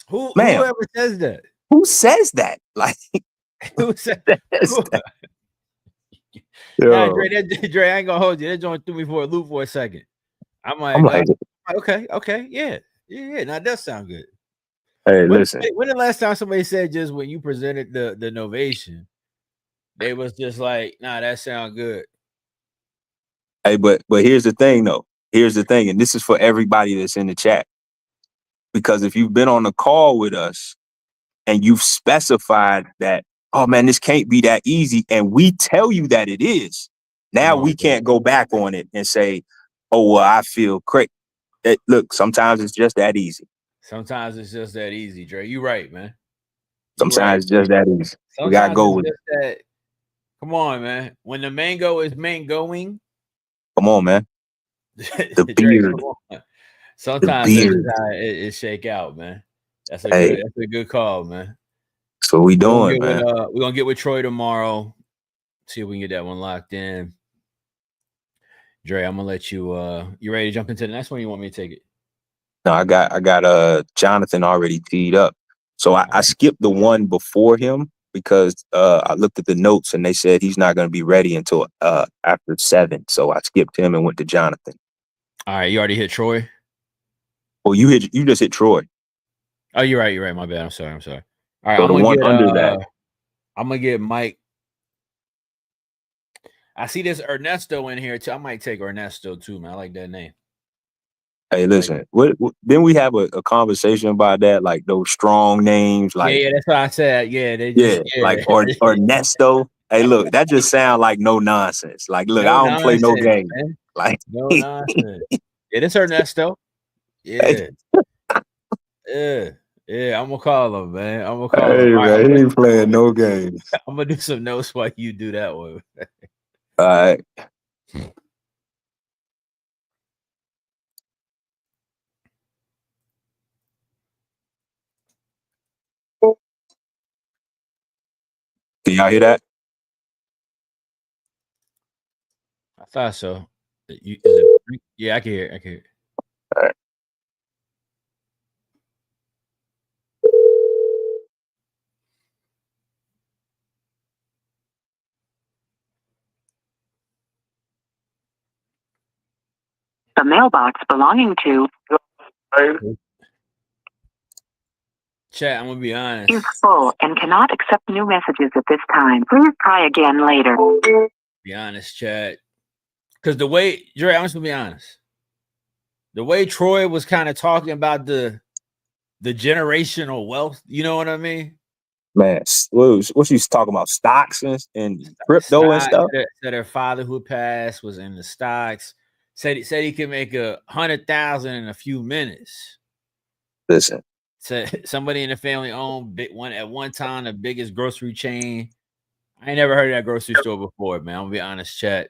Whoever says that? Who says that? Like, who says that? Nah, Dre, I ain't gonna hold you. That joint threw me for a loop for a second. I'm like okay, yeah. Now that does sound good. Hey, listen. When the last time somebody said just when you presented the novation, they was just like, nah, that sound good. Hey, but here's the thing, though. Here's the thing, and this is for everybody that's in the chat. Because if you've been on a call with us and you've specified that, oh man, this can't be that easy, and we tell you that it is, now we can't go back on it and say, oh, well, I feel great. Look, sometimes it's just that easy. Sometimes it's just that easy, Dre. You right, man. Sometimes it's just that easy. We gotta go with it. Come on, man. When the mango is mangoing. Come on, man. The beard. Dre, sometimes that's how it shake out, man. That's a good call, man. That's what we doing, man. We're gonna get with Troy tomorrow. See if we can get that one locked in. Dre, I'm gonna let you. You ready to jump into the next one? Or you want me to take it? No, I got Jonathan already teed up. So I skipped the one before him because I looked at the notes and they said he's not going to be ready until after 7. So I skipped him and went to Jonathan. All right, you already hit Troy. Well, you just hit Troy. Oh, you're right. You're right. My bad. I'm sorry. All right, So the one under that. I'm gonna get Mike. I see this Ernesto in here too. I might take Ernesto too, man. I like that name. Hey, listen. What didn't we have a conversation about that? Like those strong names, like yeah, that's what I said. Yeah, they yeah, just like or Nesto. Hey, look, that just sounds like no nonsense. Like, look, no I don't play no nonsense, game. man. Like, No nonsense. Yeah, this Ernesto. hey, Yeah. I'm gonna call him, man. I'm gonna call hey him. All right, man, he ain't playing no games. I'm gonna do some notes while you do that one. All right. Can y'all hear that? I thought so. Yeah, I can hear. I can hear. All right. The mailbox belonging to Chat, I'm gonna be honest. is full and cannot accept new messages at this time. Please try again later. Be honest, Chat. Because the way, Dre, I'm just gonna be honest. The way Troy was kind of talking about the generational wealth, you know what I mean? Man, what she's talking about? Stocks and crypto and stuff. Said her father who passed was in the stocks. Said he could make 100,000 in a few minutes. Listen, Said somebody in the family owned at one time the biggest grocery chain. I ain't never heard of that grocery store before, man. I'm gonna be honest, Chat.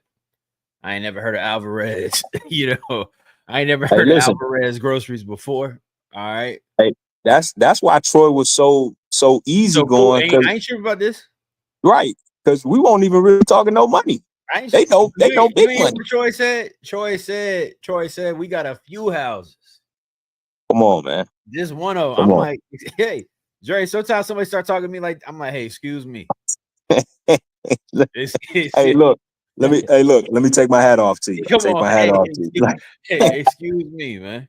I ain't never heard of Alvarez. You know, I ain't never heard of Alvarez groceries before. All right. Hey, that's why Troy was so easy going. Cool. I ain't sure about this. Right. Because we won't even really talking no money. They know big money. Troy said we got a few houses. Come on, man. This one of them. Like, hey, Dre, sometimes somebody start talking to me like, I'm like, hey, excuse me. Hey, look. Let me take my hat off to you. Hey, excuse me, man.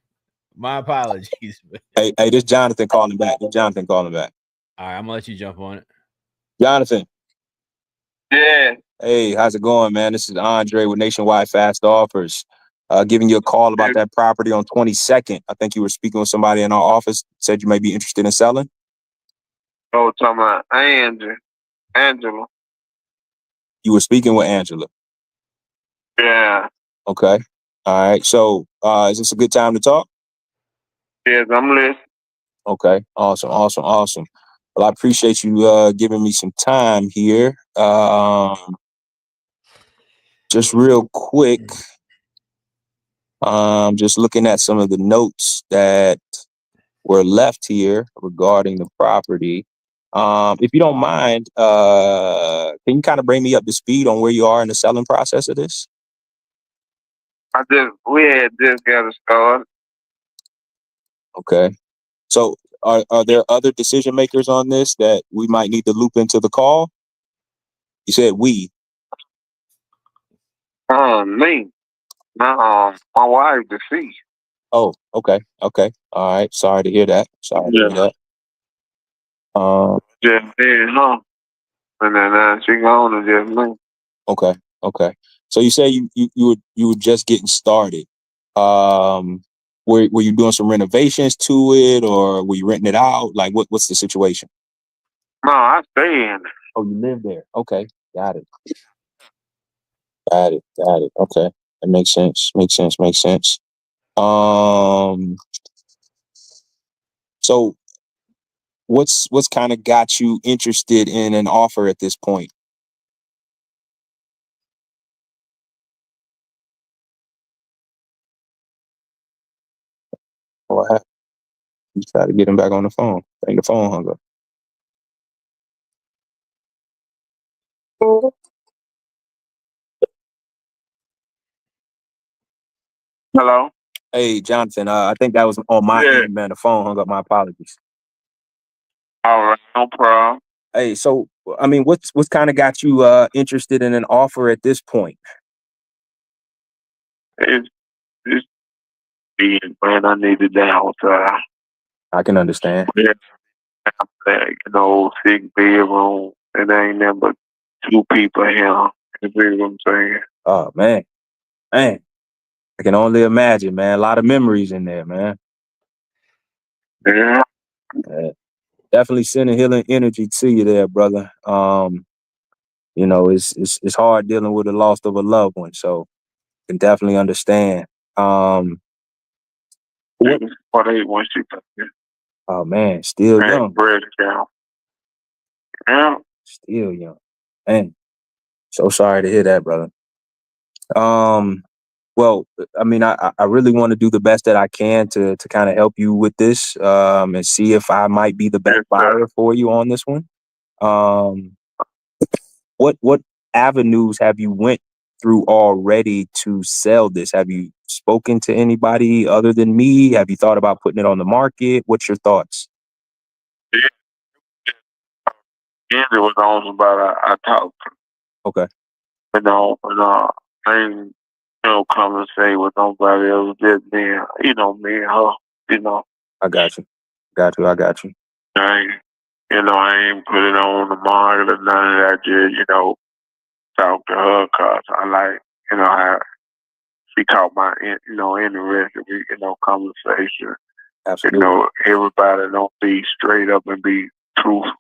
My apologies. Man. Hey, this Jonathan calling back. All right, I'm gonna let you jump on it. Jonathan. Yeah. Hey, how's it going, man? This is Andre with Nationwide Fast Offers. Giving you a call about that property on 22nd. I think you were speaking with somebody in our office, said you may be interested in selling. Oh, talking about Angela. You were speaking with Angela. Yeah. Okay. All right. So is this a good time to talk? Yes, I'm listening. Okay. Awesome. Well, I appreciate you giving me some time here. Just real quick. Just looking at some of the notes that were left here regarding the property. If you don't mind, can you kind of bring me up to speed on where you are in the selling process of this? We had just got it started. Okay. So are there other decision makers on this that we might need to loop into the call? You said we. Me. My wife deceased. Oh, okay. All right. Sorry to hear that. Just did, huh? And then she gone and just me. Okay. So you say you were just getting started. Were you doing some renovations to it, or were you renting it out? Like what's the situation? No, I stay in it. Oh, you live there. Okay, got it. Okay, that makes sense. So what's kind of got you interested in an offer at this point? Oh, you try to get him back on the phone. I think the phone hung up. Hello? Hey, Jonathan, I think that was on my end, man. The phone hung up. My apologies. All right, no problem. Hey, so, I mean, what's kind of got you interested in an offer at this point? It's being, man, I need a downside. I can understand. Yeah, six bedroom. It ain't nothing but two people here. You see what I'm saying? Oh, man. I can only imagine, man. A lot of memories in there, man. Yeah. Definitely sending healing energy to you there, brother. It's hard dealing with the loss of a loved one, so can definitely understand. What age was she? Oh man, still young. Breast down. Yeah. Still young. Man, so sorry to hear that, brother. Well, I mean, I really want to do the best that I can to kind of help you with this, and see if I might be the best buyer for you on this one. What avenues have you went through already to sell this? Have you spoken to anybody other than me? Have you thought about putting it on the market? What's your thoughts? Yeah, it was on about I talked. Okay. And I ain't come and say with nobody else. Just me, me and her. I got you. I got you. I ain't put it on the market or none of that. Just talk to her cause I like how she caught my interest in conversation. Absolutely. Everybody don't be straight up and be truthful.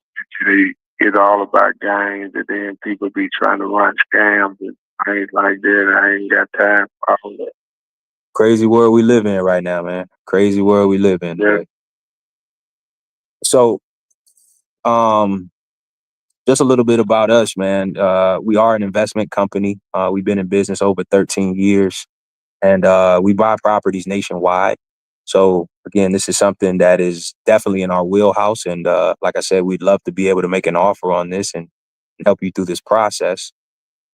It's all about games, and then people be trying to run scams, and I ain't like that. I ain't got time for all that. Crazy world we live in right now, man. Crazy world we live in. Yeah. So, just a little bit about us, man. We are an investment company. We've been in business over 13 years, and we buy properties nationwide. So again, this is something that is definitely in our wheelhouse. And like I said, we'd love to be able to make an offer on this and help you through this process.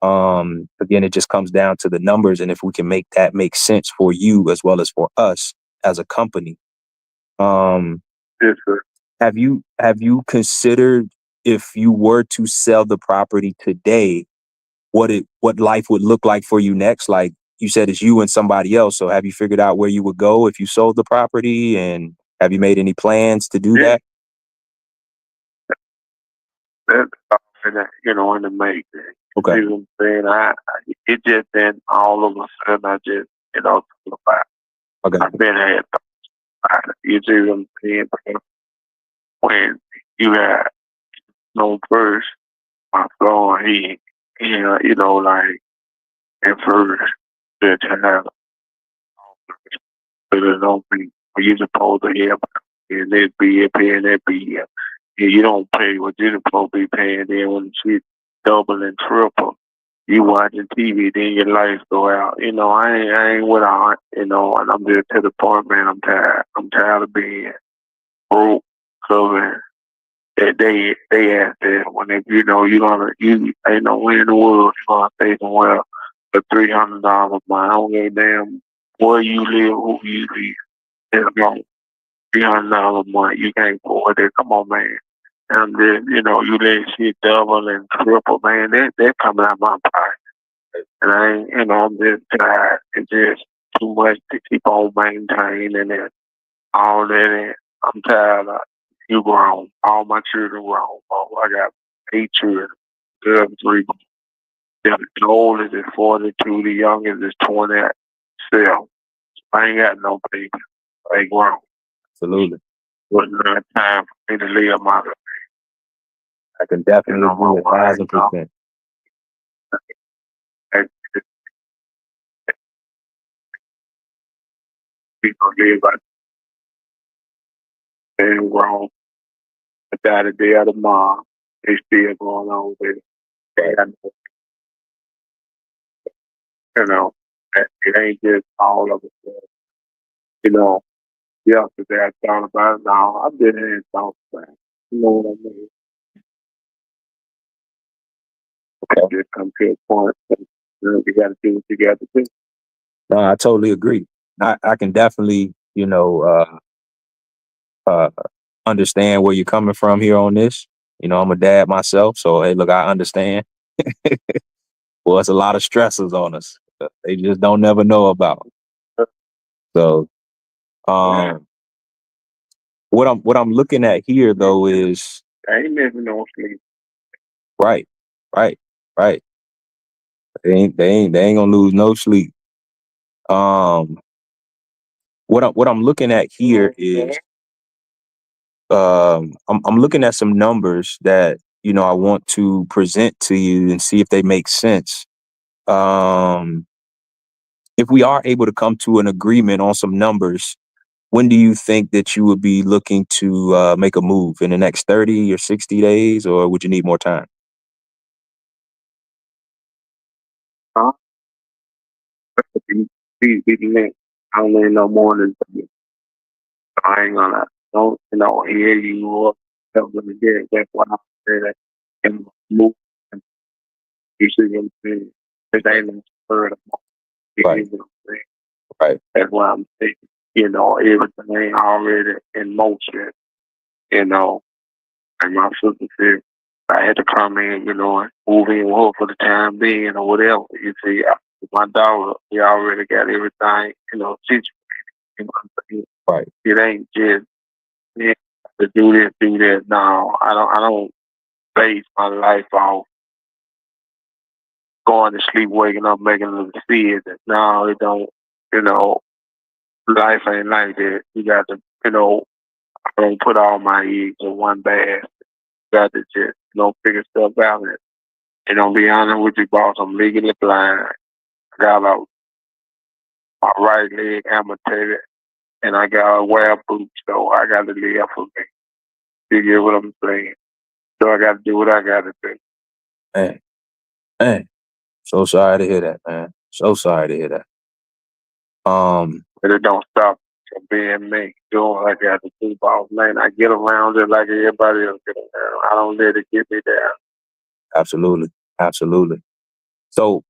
Again, it just comes down to the numbers, and if we can make that make sense for you as well as for us as a company. Yes, sir. Have you considered, if you were to sell the property today, what life would look like for you next? Like you said, it's you and somebody else. So have you figured out where you would go if you sold the property, and have you made any plans to do that? That's in the making. Okay. You know what I'm saying? It just then all of a sudden I just thought about it. Okay. I've been had you see what I'm saying? When you had first, my son, he like at first that you have but it don't be you supposed to have and it be it paying that be you don't pay what you're supposed to be paying. Then when shit double and triple, you watching TV, then your lights go out. I ain't with all, and I'm just to the point, man, I'm tired. I'm tired of being broke. So, man, they ask that when you ain't no way in the world you gonna stay somewhere for $300 a month. I don't give a damn where you live, who you live. It's like $300 a month. You can't afford it. Come on, man. And then, you let shit double and triple, man. They're coming out my pocket. And I ain't, I'm just tired. It's just too much to keep on maintaining and all that. And I'm tired of you grown. All my children grown. Oh, I got 8 children. 3. The oldest is 42. The youngest is 27. I ain't got no baby. They grown. Absolutely. Wasn't enough time for me to live my life. I can definitely agree 1,000%. People live like and wrong. I died the day of the mom. They still going on with it. It ain't just all of it. Yesterday I thought about it. Now I've been here and thought about it. You know what I mean? Okay. Just come to a point that you got to do what you got to do. No, I totally agree. I can definitely, understand where you're coming from here on this. I'm a dad myself, so hey, look, I understand. Well, it's a lot of stressors on us. They just don't never know about. So, what I'm looking at here though is I ain't missing no sleep. right, right, right. They ain't gonna lose no sleep. Um, what I'm looking at here is I'm looking at some numbers that I want to present to you and see if they make sense. Um, if we are able to come to an agreement on some numbers, when do you think that you would be looking to make a move in the next 30 or 60 days, or would you need more time? Huh? Be next. I don't need no more than I ain't gonna hear you up. That's why I say that and move. You see what I'm saying? It ain't no further. Right. What I'm saying? Right. That's why I'm saying, everything ain't already in motion, and my sister said I had to come in, and move in with her for the time being or whatever. You see, my daughter, he already got everything, situated. You know what I'm saying? Right. It ain't just to do this, do that. No, I don't base my life off going to sleep, waking up, making a decision. No, it don't. Life ain't like that. You got to, I don't put all my eggs in one basket. You got to just, figure stuff out. And be honest with you, boss, I'm legally blind. I got my right leg amputated, and I got to wear boots, so I got to live for me. You get what I'm saying? So I got to do what I got to do. Man, so sorry to hear that, man. So sorry to hear that. But it don't stop from being me, doing what I got to do, boss. Man, I get around it like everybody else get around. I don't let it get me down. Absolutely, absolutely. So,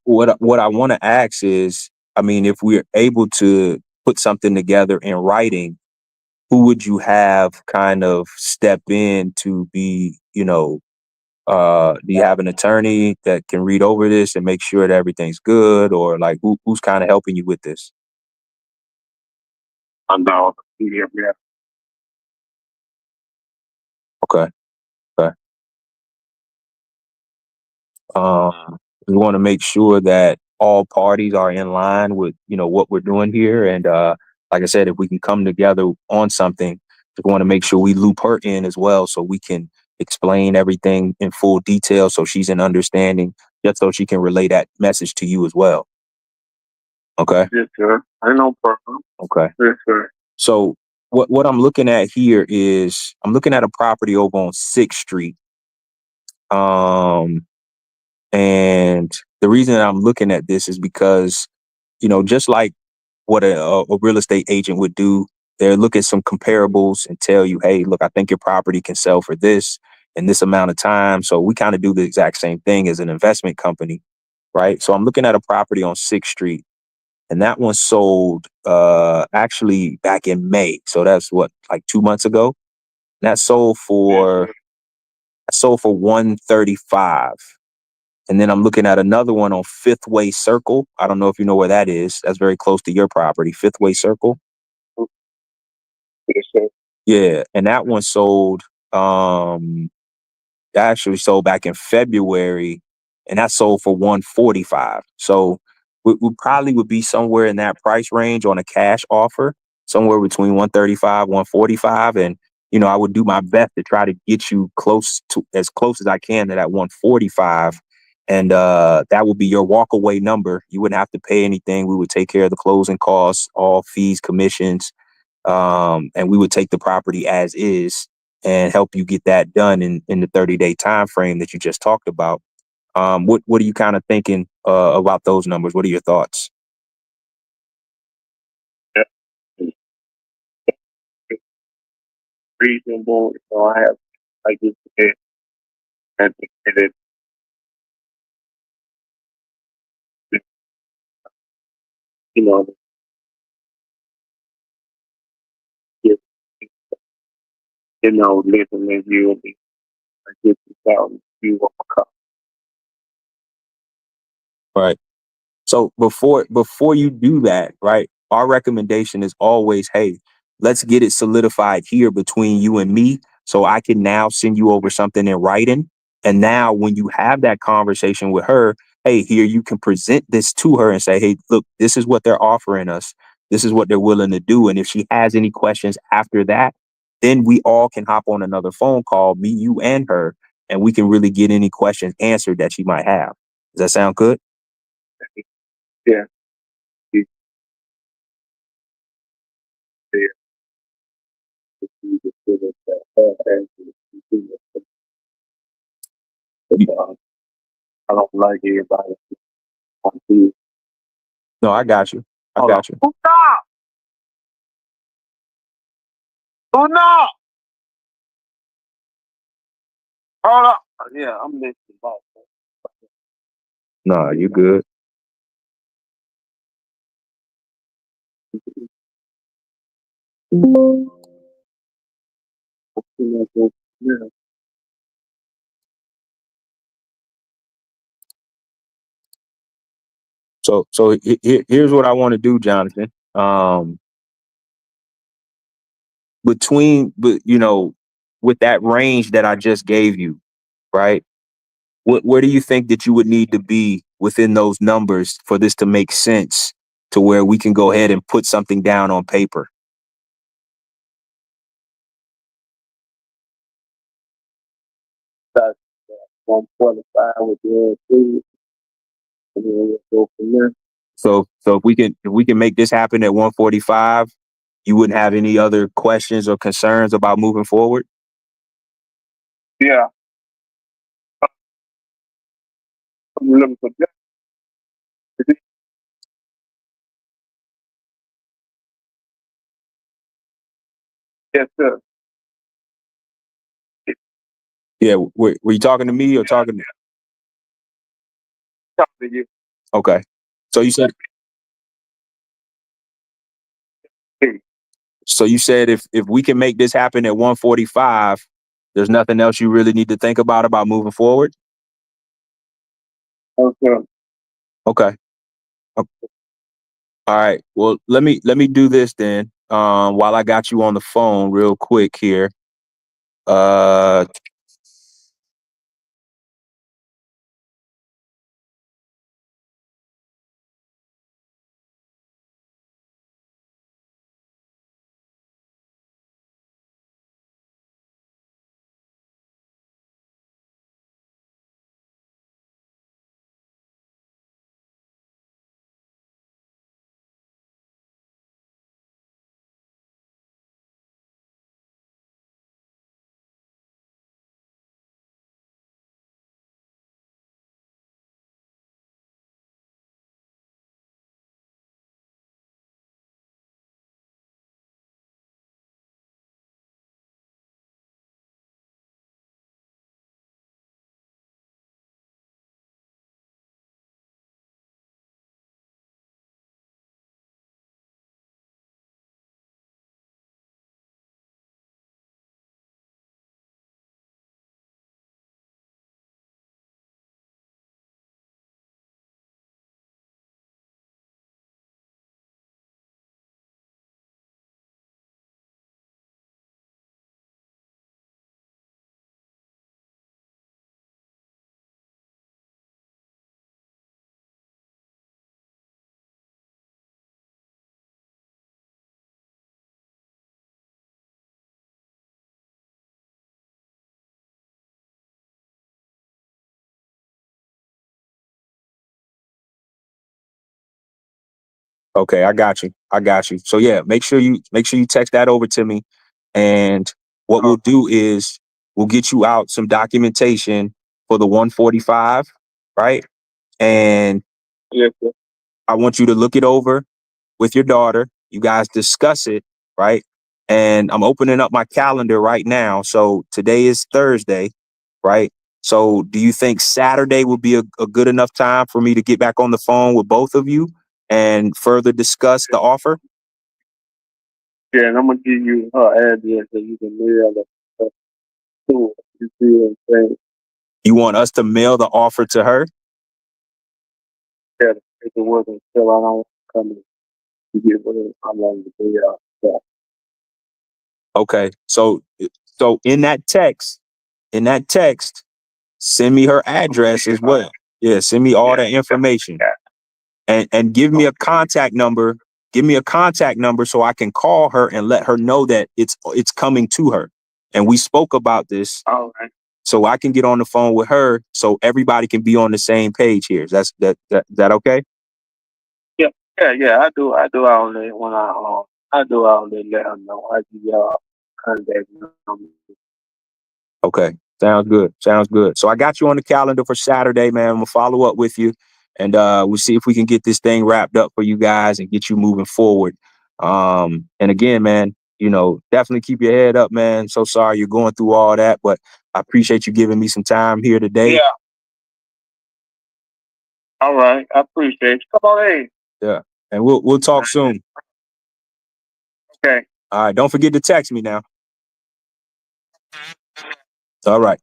what I want to ask is, I mean, if we're able to put something together in writing, who would you have kind of step in to be, do you have an attorney that can read over this and make sure that everything's good, or like who's kind of helping you with this? I'm down. Yeah. Okay. Okay. We want to make sure that all parties are in line with, what we're doing here. And like I said, if we can come together on something, we want to make sure we loop her in as well, so we can explain everything in full detail, so she's in understanding, just so she can relay that message to you as well. Okay. Yes, sir. I no problem. Okay. Yes, sir. So what I'm looking at here is I'm looking at a property over on 6th Street. And the reason that I'm looking at this is because, just like what a real estate agent would do, they'll look at some comparables and tell you, hey, look, I think your property can sell for this in this amount of time. So we kind of do the exact same thing as an investment company, right? So I'm looking at a property on 6th Street, and that one sold actually back in May. So that's like 2 months ago. That sold for 135. And then I'm looking at another one on Fifth Way Circle. I don't know if you know where that is. That's very close to your property, Fifth Way Circle. Yes, sir. Yeah, and that one sold. Actually sold back in February, and that sold for 145. So we probably would be somewhere in that price range on a cash offer, somewhere between 135, 145, and I would do my best to try to get you as close as I can to that 145. And that would be your walk away number. You wouldn't have to pay anything. We would take care of the closing costs, all fees, commissions, and we would take the property as is and help you get that done in the 30-day time frame that you just talked about. What are you kind of thinking about those numbers? What are your thoughts? Reasonable. I have, I just and it, listening to you and get you out and you want to come. Right. So before you do that, right, our recommendation is always, hey, let's get it solidified here between you and me so I can now send you over something in writing. And now when you have that conversation with her, hey, here you can present this to her and say, hey, look, this is what they're offering us. This is what they're willing to do. And if she has any questions after that, then we all can hop on another phone call, me, you, and her, and we can really get any questions answered that she might have. Does that sound good? Yeah. I don't like everybody. No, I got you. I got you. Stop! Oh no! Hold up. Yeah, I'm listening. No, you good. So here's what I want to do, Jonathan. With that range that I just gave you, right? Where do you think that you would need to be within those numbers for this to make sense to where we can go ahead and put something down on paper? That's 145 with the food, and then we'll go from there. So if we can make this happen at 145, you wouldn't have any other questions or concerns about moving forward? Yeah. I'm looking for that. Yes, sir. Yeah, were you talking to me or talking to? Talk to you. Okay. So you said if we can make this happen at 145, there's nothing else you really need to think about moving forward? Okay. Okay. All right. Well, let me do this then. While I got you on the phone real quick here. Okay, I got you. So yeah, make sure you text that over to me. And what we'll do is we'll get you out some documentation for the 145, right? And Yes, sir. I want you to look it over with your daughter. You guys discuss it, right? And I'm opening up my calendar right now. So today is Thursday, right? So do you think Saturday would be a good enough time for me to get back on the phone with both of you and further discuss the offer? Yeah, and I'm gonna give you her address so you can mail Cool. You see what I'm saying? You want us to mail the offer to her? Yeah, if it wasn't still, I don't come to get what I'm going to do. Yeah. Okay. So in that text, send me her address as well. Yeah, send me all that information. And give me a contact number. Give me a contact number so I can call her and let her know that it's coming to her. And we spoke about this. All right. So I can get on the phone with her so everybody can be on the same page here. Is that okay? Yeah. I do all that when I do all that. Let her know. I give y'all contact number. Okay. Sounds good. So I got you on the calendar for Saturday, man. I'm gonna follow up with you, and we'll see if we can get this thing wrapped up for you guys and get you moving forward. And again, man, definitely keep your head up, man. So sorry you're going through all that, but I appreciate you giving me some time here today. Yeah. All right. I appreciate you. Come on in. Yeah. And we'll talk soon. Okay. All right. Don't forget to text me now. All right.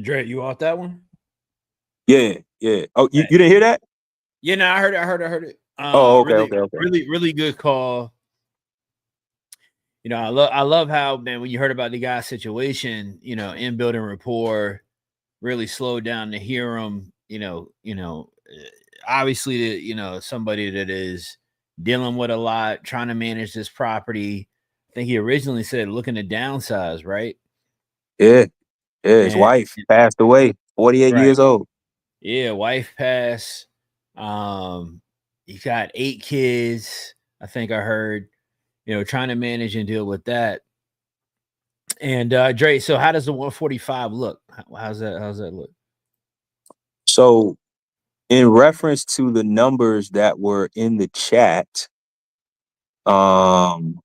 Dre, you off that one? Yeah. Oh, you didn't hear that? Yeah, no, I heard it. Oh, okay, really, okay. really good call. I love how, man, when you heard about the guy's situation, in building rapport, really slowed down to hear him. Obviously, somebody that is dealing with a lot, trying to manage this property. I think he originally said looking to downsize, right? Yeah. His wife passed away, 48 right. years old. Yeah, wife passed. He got 8 kids. I think I heard. Trying to manage and deal with that. And Dre, so how does the 145 look? How's that look? So, in reference to the numbers that were in the chat, hold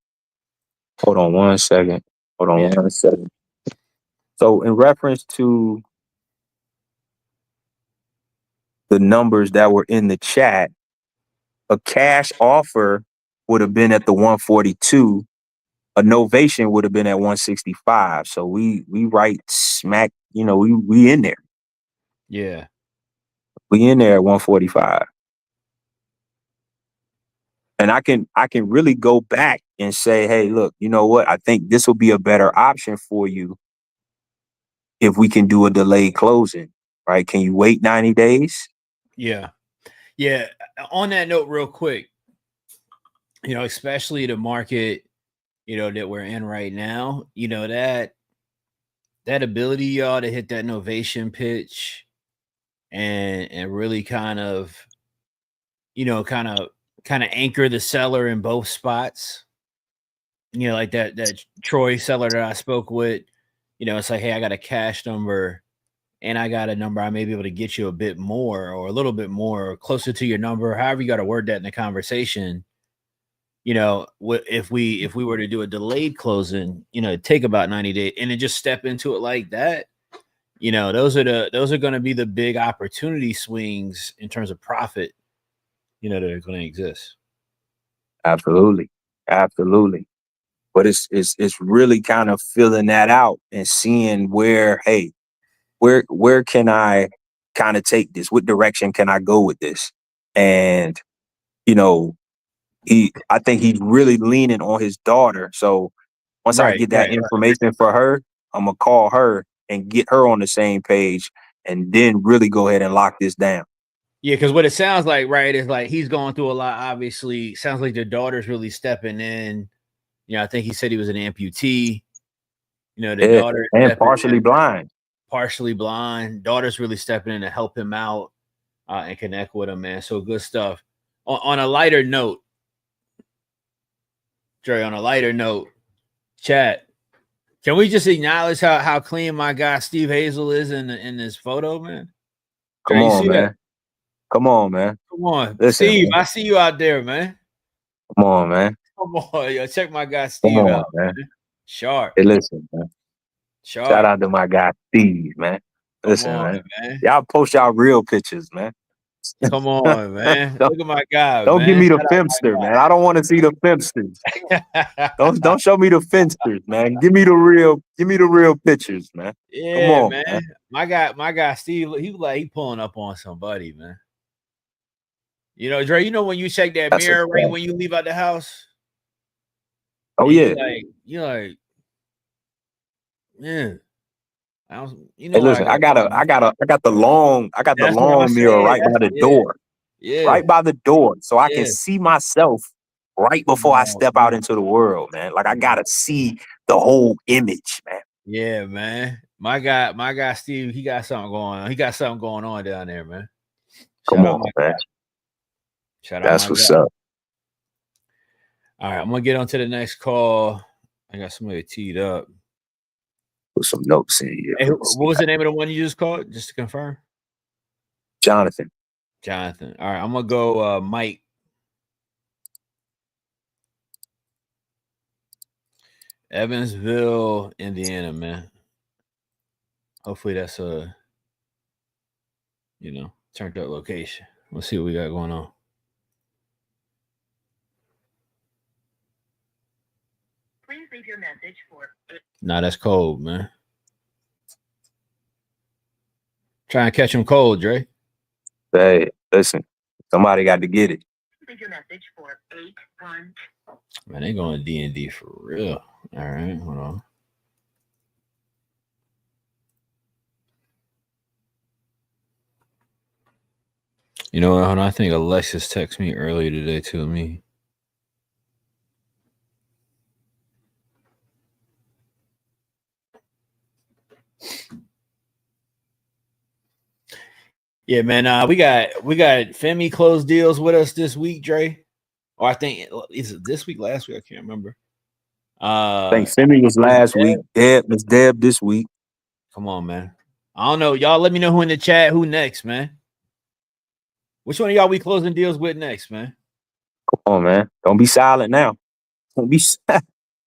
on one second. So, in reference to the numbers that were in the chat, a cash offer would have been at the 142. A novation would have been at 165. So we right smack, we in there. Yeah. We in there at 145. And I can really go back and say, hey, look, you know what? I think this will be a better option for you if we can do a delayed closing, right? Can you wait 90 days? Yeah. On that note, real quick, especially the market, that we're in right now, that ability, y'all, to hit that novation pitch and really kind of anchor the seller in both spots. Like that Troy seller that I spoke with, it's like, hey, I got a cash number and I got a number I may be able to get you a bit more or a little bit more or closer to your number, however you got to word that in the conversation. If we were to do a delayed closing, take about 90 days and then just step into it like that, those are going to be the big opportunity swings in terms of profit, that are going to exist. Absolutely. But it's really kind of filling that out and seeing where can I kind of take this? What direction can I go with this? And, I think he's really leaning on his daughter. So once I get that information for her, I'm going to call her and get her on the same page and then really go ahead and lock this down. Yeah, because what it sounds like, right, is like he's going through a lot, obviously. Sounds like the daughter's really stepping in. I think he said he was an amputee. The daughter and partially blind. Daughter's really stepping in to help him out and connect with him, man. So good stuff. On a lighter note, Dre, chat, can we just acknowledge how clean my guy Steve Hazel is in this photo, man? Come on, man. Come on, man. Come on. Listen, Steve, man. I see you out there, man. Come on, man. Come on, yo. Check my guy Steve out, man. Sharp. Hey, listen, man. Sharp. Shout out to my guy Steve, man. Listen, on, man. Y'all post y'all real pictures, man. Come on, man. Look at my guy, Don't give man. me the Shout Fempster, man. I don't want to see the Fempsters. Don't show me the Fempsters, man. Give me the real pictures, man. Yeah, Come on, man. man. My guy Steve, he pulling up on somebody, man. You know, Dre, you know when you check that That's mirror a right fact. when you leave out the house? Oh and yeah. you like, man. You Hey, know what listen, I got the long That's what I'm mirror saying. right by the door. Yeah. Right by the door. So I can Yeah. see myself right before I step out into the world, man. Like I gotta see the whole image, man. Yeah, man. My guy Steve, he got something going on. He got something going on down there, man. Come on, man. Shout out That's my what's guy. up. All right, I'm gonna get on to the next call. I got somebody teed up. Put some notes in here. Hey, what was the name of the one you just called? Just to confirm. Jonathan. All right, I'm gonna go Mike. Evansville, Indiana, man. Hopefully that's a turned up location. Let's see what we got going on. Please leave your message for. Nah, that's cold, man. Try and catch him cold, Dre. Hey, listen, somebody got to get it. Leave your message for 81. Man, they going D&D for real. All right, hold on. You know what? Hold on. I think Alexis texted me earlier today to me. Yeah, man. We got Femi closed deals with us this week, Dre. Or I think is it this week, last week? I can't remember. I think Femi was last week. Miss Deb this week. Come on, man. I don't know. Y'all let me know who in the chat. Who next, man? Which one of y'all we closing deals with next, man? Come on, man. Don't be silent now. Don't be.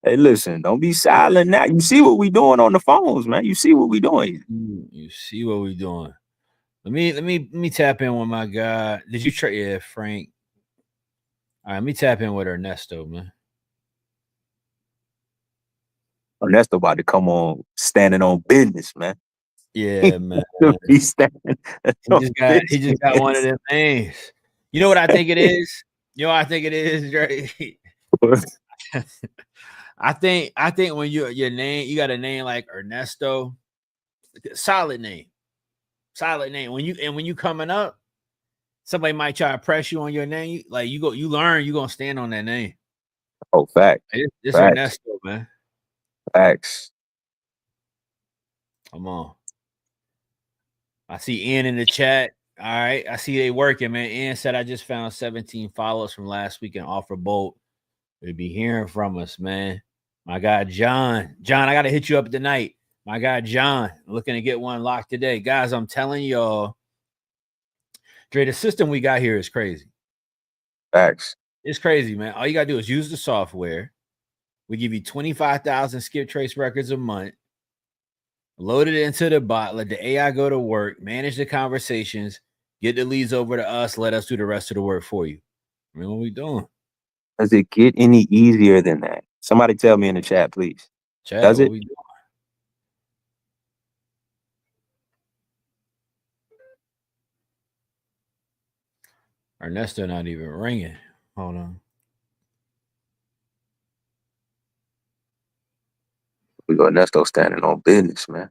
Hey, listen. Don't be silent now. You see what we doing on the phones, man. You see what we doing. You see what we doing. Let me tap in with my guy. Did you try? Yeah, Frank. All right, let me tap in with Ernesto, man. Ernesto about to come on standing on business, man. Yeah, man. He's standing. He just got one of them names. You know what I think it is? You know what I think it is, Dre? I think when your name, you got a name like Ernesto, solid name. When you coming up, somebody might try to press you on your name. Like you learn, you're gonna stand on that name. Oh, fact. It's Ernesto, man. Facts. Come on. I see Ian in the chat. All right. I see they working, man. Ian said I just found 17 follows from last week in Offer Bolt. They'll be hearing from us, man. My guy John. John, I gotta hit you up tonight. My guy John, looking to get one locked today. Guys, I'm telling y'all, Dre, the system we got here is crazy. Facts. It's crazy, man. All you gotta do is use the software. We give you 25,000 skip trace records a month. Load it into the bot, let the AI go to work, manage the conversations, get the leads over to us, let us do the rest of the work for you. I mean, what we doing? Does it get any easier than that? Somebody tell me in the chat, please. Chat, Does it? we doing? Ernesto not even ringing. Hold on. We got Ernesto standing on business, man.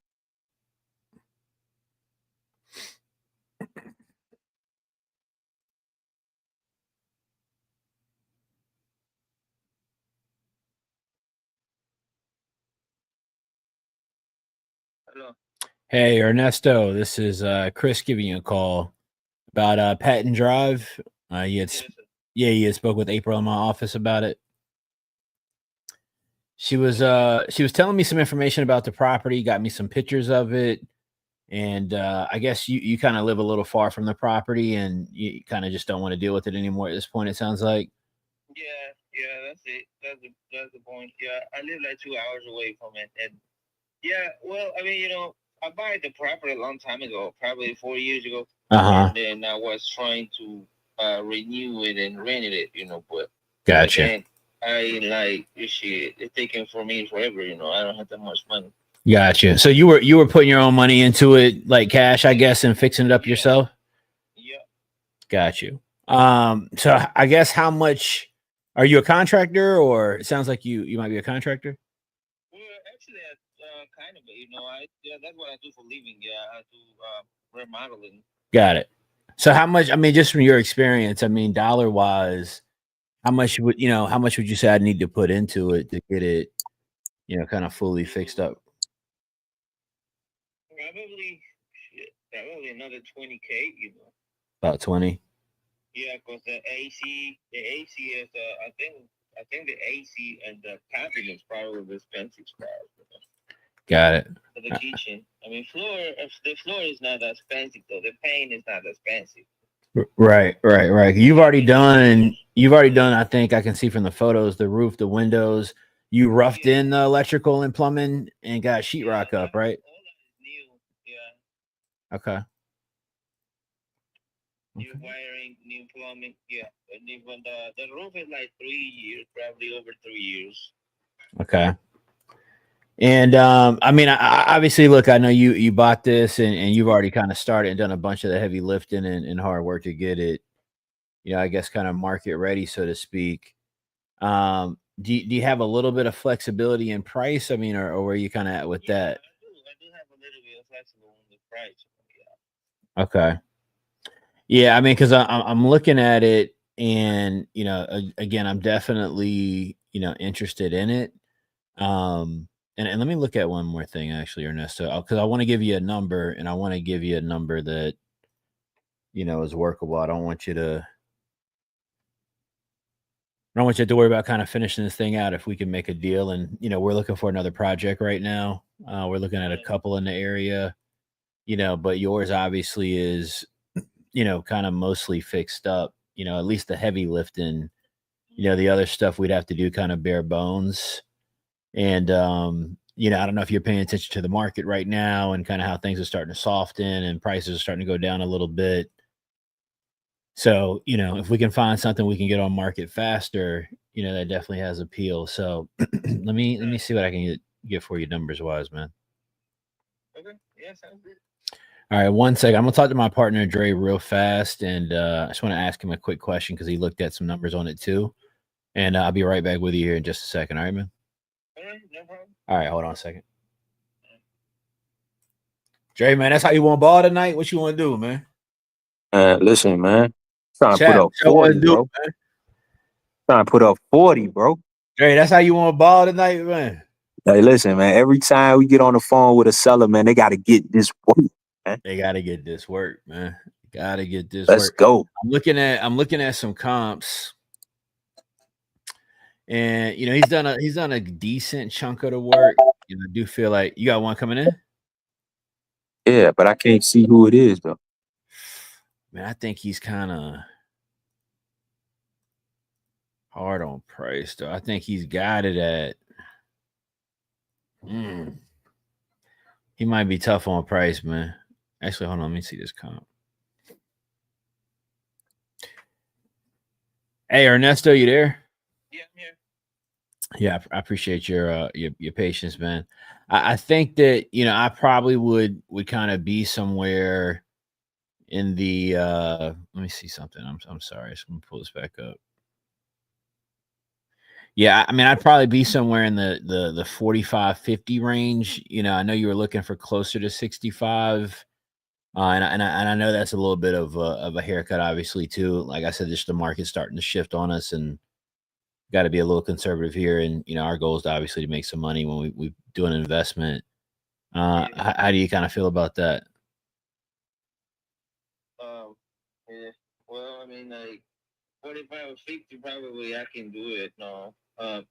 Hello. Hey, Ernesto, this is Chris giving you a call about Patton Drive. You had spoke with April in my office about it. She was telling me some information about the property, got me some pictures of it, and I guess you kind of live a little far from the property, and you kind of just don't want to deal with it anymore at this point. It sounds like. Yeah, that's it. That's the point. Yeah, I live like 2 hours away from it, and yeah, well, I mean, I bought the property a long time ago, probably 4 years ago. Uh-huh. And then I was trying to renew it and rent it, but Gotcha. then I like this shit. It's taking for me forever, I don't have that much money. Gotcha. So you were putting your own money into it, like cash, I guess, and fixing it up yourself? Yeah. Got you. So I guess how much are you a contractor, or it sounds like you might be a contractor? Well, actually, kind of, that's what I do for living. Yeah, I do remodeling. Got it. So how much, I mean, just from your experience, I mean, dollar wise, how much would you say I need to put into it to get it, kind of fully fixed up? Probably another 20K, About 20. Yeah, because the AC is I think the AC and the cabinet is probably the expensive part. Got it. For the kitchen, I mean, the floor is not that expensive though. The paint is not expensive. Right. You've already done, I think I can see from the photos, the roof, the windows. You roughed in the electrical and plumbing and got sheetrock up, right? All that is new. Yeah. Okay. New wiring, new plumbing. Yeah. And even the roof is like 3 years, probably over 3 years. Okay. And I mean, I obviously, look, I know you bought this and you've already kind of started and done a bunch of the heavy lifting and hard work to get it, I guess kind of market ready, so to speak. Do you have a little bit of flexibility in price? I mean, or where you kind of at with that? I do have a little bit of flexible on the price. Yeah. Okay. Yeah, I mean, because I'm looking at it, and again, I'm definitely interested in it. And let me look at one more thing, actually, Ernesto, because I want to give you a number, and I want to give you a number that is workable. I don't want you to worry about kind of finishing this thing out if we can make a deal. And we're looking for another project right now. We're looking at a couple in the area, but yours obviously is kind of mostly fixed up, at least the heavy lifting, the other stuff we'd have to do kind of bare bones. And, I don't know if you're paying attention to the market right now and kind of how things are starting to soften and prices are starting to go down a little bit. So, if we can find something we can get on market faster, that definitely has appeal. So let me see what I can get for you numbers wise, man. Okay. Yeah, sounds good. All right, 1 second. I'm gonna talk to my partner Dre real fast, and I just want to ask him a quick question because he looked at some numbers on it too. And I'll be right back with you here in just a second. All right, man. All right, no problem. All right, hold on a second. Dre, man, that's how you want ball tonight. What you want to do, man? Listen, man. Trying to put up 40, bro. Trying to put up 40, bro. Dre, that's how you want ball tonight, man. Hey, listen, man. Every time we get on the phone with a seller, man, they got to get this work, man. They got to get this work, man. Got to get this Let's work. go. I'm looking at some comps, and he's done a decent chunk of the work. I do feel like you got one coming in. Yeah, but I can't see who it is though. Man, I think he's kind of hard on price, though. I think he's got it at. He might be tough on price, man. Actually, hold on. Let me see this comp. Hey, Ernesto, you there? Yeah, I'm here. Yeah, I appreciate your patience, man. I think that I probably would kind of be somewhere in the. Let me see something. I'm sorry. I'm gonna pull this back up. Yeah, I mean, I'd probably be somewhere in the 45, 50 range. I know you were looking for closer to 65. And I know that's a little bit of a haircut, obviously, too. Like I said, just the market's starting to shift on us, and got to be a little conservative here. And our goal is obviously to make some money when we do an investment. How do you kind of feel about that? Yeah. Well, I mean, like 45 or 50, probably I can do it. No, I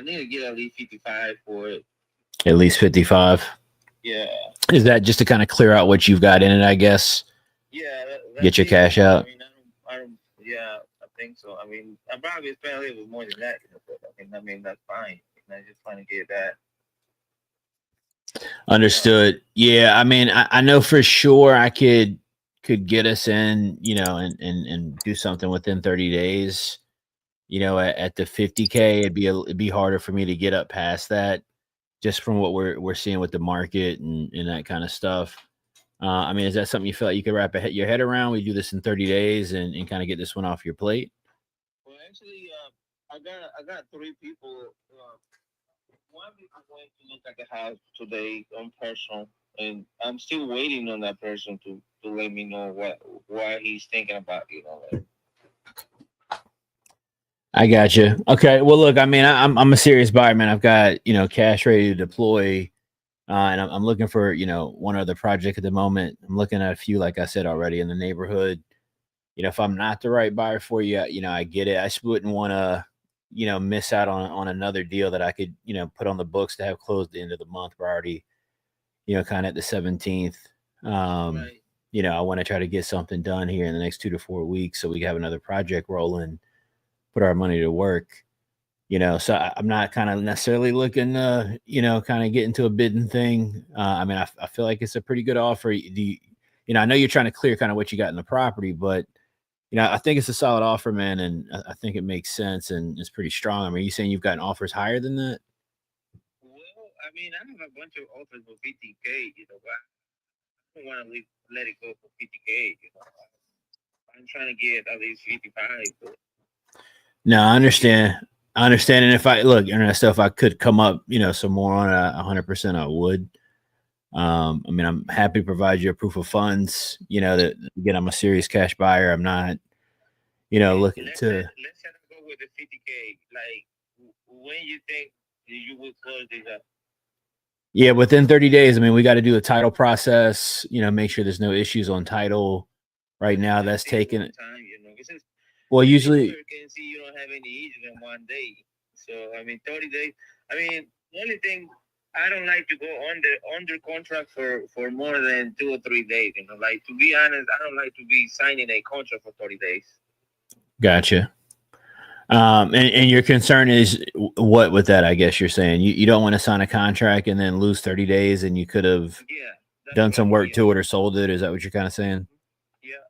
need to get at least 55 for it. At least 55. Yeah. Is that just to kind of clear out what you've got in it, I guess? Yeah. Get your cash out. I mean, I don't. Yeah, I think so. I mean, I probably spend a little bit more than that. But I mean, that's fine. I'm just trying to get that. Understood. Yeah, I mean, I know for sure I could get us in, and do something within 30 days. At the 50K, it'd be harder for me to get up past that, just from what we're seeing with the market and that kind of stuff. I mean, is that something you feel like you could wrap your head around? We do this in 30 days and kind of get this one off your plate. Well, actually, I got three people. One people went to look at the house today on person, and I'm still waiting on that person to let me know what he's thinking about. I got you. Okay. Well, look, I mean, I'm a serious buyer, man. I've got cash ready to deploy, and I'm looking for one other project at the moment. I'm looking at a few, like I said already, in the neighborhood. If I'm not the right buyer for you, I get it. I just wouldn't want to miss out on another deal that I could put on the books to have closed at the end of the month. We're already kind of at the 17th. Right. I want to try to get something done here in the next 2 to 4 weeks so we can have another project rolling, put our money to work. So I'm not kind of necessarily looking to kind of get into a bidding thing. I mean, I feel like it's a pretty good offer. I know you're trying to clear kind of what you got in the property, but I think it's a solid offer, man, and I think it makes sense and it's pretty strong. I mean, are you saying you've gotten offers higher than that? Well, I mean, I have a bunch of offers for 50K, but I don't want to let it go for 50K, I'm trying to get at least 55. But No, I understand. And if I look, Ernesto, if I could come up, some more on 100%, I would. I mean, I'm happy to provide you a proof of funds. That again, I'm a serious cash buyer. I'm not, looking let's to. set up go with the 50K. Like, when you think you will close this up? Yeah, within 30 days. I mean, we got to do a title process. Make sure there's no issues on title. Right now, that's taking time. Well, usually you can see you don't have any issues in one day. So I mean, 30 days. I mean, the only thing I don't like to go under contract for more than 2 or 3 days. Like, to be honest, I don't like to be signing a contract for 30 days. Gotcha. And your concern is what with that? I guess you're saying you don't want to sign a contract and then lose 30 days, and you could have done some work to it or sold it. Is that what you're kind of saying? Yeah.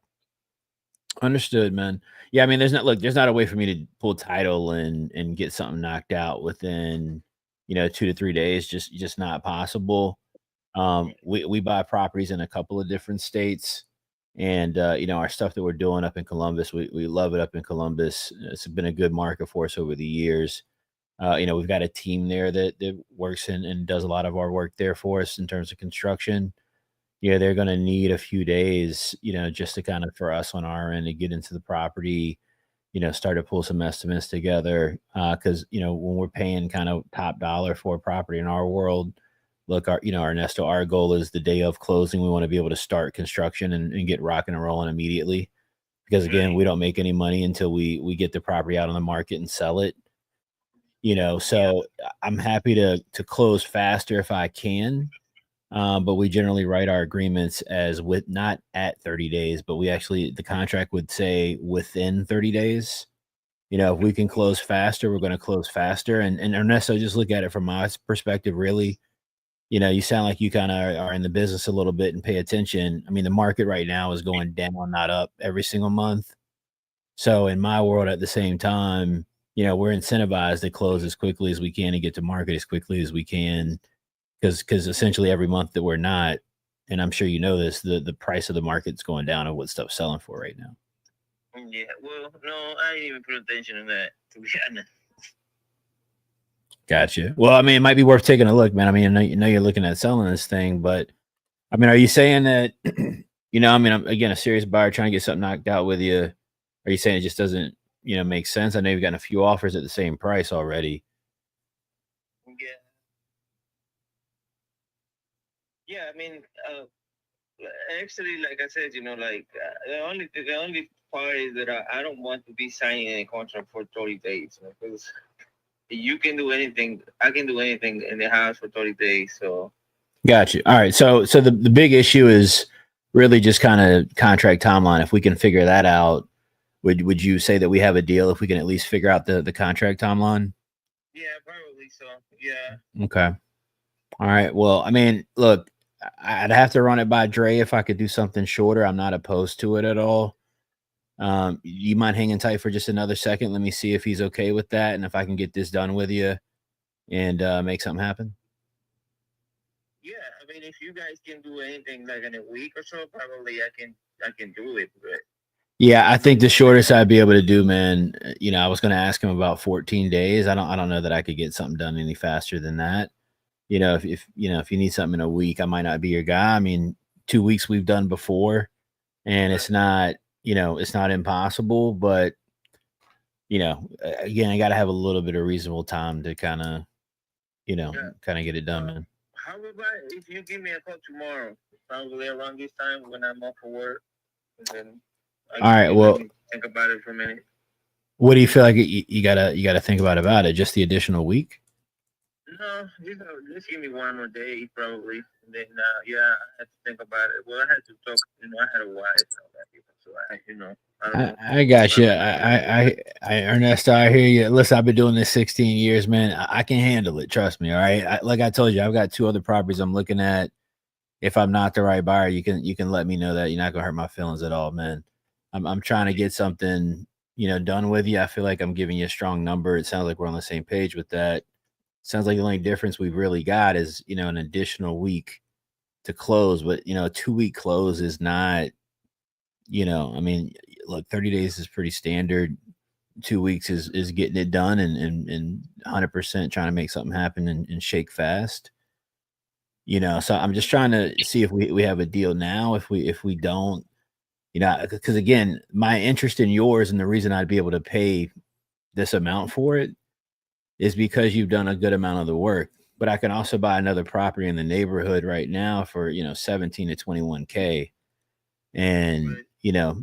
Understood, man. Yeah, I mean, there's not a way for me to pull title and get something knocked out within 2 to 3 days. Just not possible. We buy properties in a couple of different states, and our stuff that we're doing up in Columbus, we love it up in Columbus. It's been a good market for us over the years. We've got a team there that works and does a lot of our work there for us in terms of construction. Yeah, they're going to need a few days, just to kind of for us on our end to get into the property, start to pull some estimates together. Because when we're paying kind of top dollar for a property in our world, look, Ernesto, our goal is the day of closing. We want to be able to start construction and get rocking and rolling immediately. Because again, we don't make any money until we get the property out on the market and sell it. So I'm happy to close faster if I can. But we generally write our agreements as with not at 30 days, but the contract would say within 30 days. If we can close faster, we're going to close faster. And Ernesto, just look at it from my perspective, really. You sound like you kind of are in the business a little bit and pay attention. I mean, the market right now is going down, not up every single month. So in my world at the same time, we're incentivized to close as quickly as we can and get to market as quickly as we can. Because essentially every month that we're not, and I'm sure you know this, the price of the market's going down of what stuff's selling for right now. Yeah, well, no, I didn't even put attention to that, to be honest. Gotcha. Well, I mean, it might be worth taking a look, man. I mean, I know you're looking at selling this thing, but I mean, are you saying that, I mean, I'm again a serious buyer trying to get something knocked out with you? Are you saying it just doesn't, make sense? I know you've gotten a few offers at the same price already. Yeah, I mean, actually, like I said, the only part is that I don't want to be signing a contract for 30 days because you can do anything. I can do anything in the house for 30 days. So, gotcha. All right. So the big issue is really just kind of contract timeline. If we can figure that out, would you say that we have a deal if we can at least figure out the contract timeline? Yeah, probably so. Yeah. Okay. All right. Well, I mean, look, I'd have to run it by Dre if I could do something shorter. I'm not opposed to it at all. You mind hanging tight for just another second? Let me see if he's okay with that, and if I can get this done with you and make something happen. Yeah, I mean, if you guys can do anything like in a week or so, probably I can do it. But yeah, I think the shortest I'd be able to do, man. I was going to ask him about 14 days. I don't know that I could get something done any faster than that. If you need something in a week, I might not be your guy. I mean, 2 weeks we've done before, and it's not impossible, but again, I got to have a little bit of reasonable time to kind of get it done, man. How about if you give me a call tomorrow, probably around this time when I'm off for work, and then all right. Well, think about it for a minute. What do you feel like you gotta think about it? Just the additional week? No, just give me one more day, probably. And then, yeah, I had to think about it. Well, I had to talk. I had a wife, so I don't know. I got you. I Ernesto, I hear you. Listen, I've been doing this 16 years, man. I can handle it. Trust me. All right. Like I told you, I've got 2 other properties I'm looking at. If I'm not the right buyer, you can let me know that. You're not gonna hurt my feelings at all, man. I'm trying to get something, done with you. I feel like I'm giving you a strong number. It sounds like we're on the same page with that. Sounds like the only difference we've really got is, an additional week to close. But, a 2-week close is not, I mean, look, 30 days is pretty standard. 2 weeks is getting it done and 100% trying to make something happen and shake fast. So I'm just trying to see if we have a deal now. If we don't, because again, my interest in yours and the reason I'd be able to pay this amount for it is because you've done a good amount of the work. But I can also buy another property in the neighborhood right now for 17 to 21K and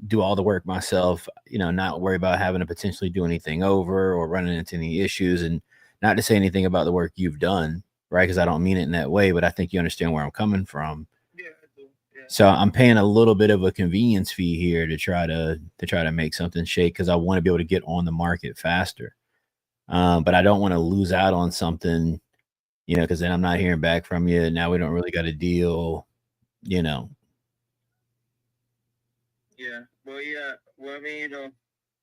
do all the work myself, not worry about having to potentially do anything over or running into any issues. And not to say anything about the work you've done, right? Because I don't mean it in that way, but I think you understand where I'm coming from. Yeah, I do. Yeah. So I'm paying a little bit of a convenience fee here to try to make something shake because I want to be able to get on the market faster. But I don't want to lose out on something, because then I'm not hearing back from you. Now we don't really got a deal, Yeah. Well, yeah. Well, I mean,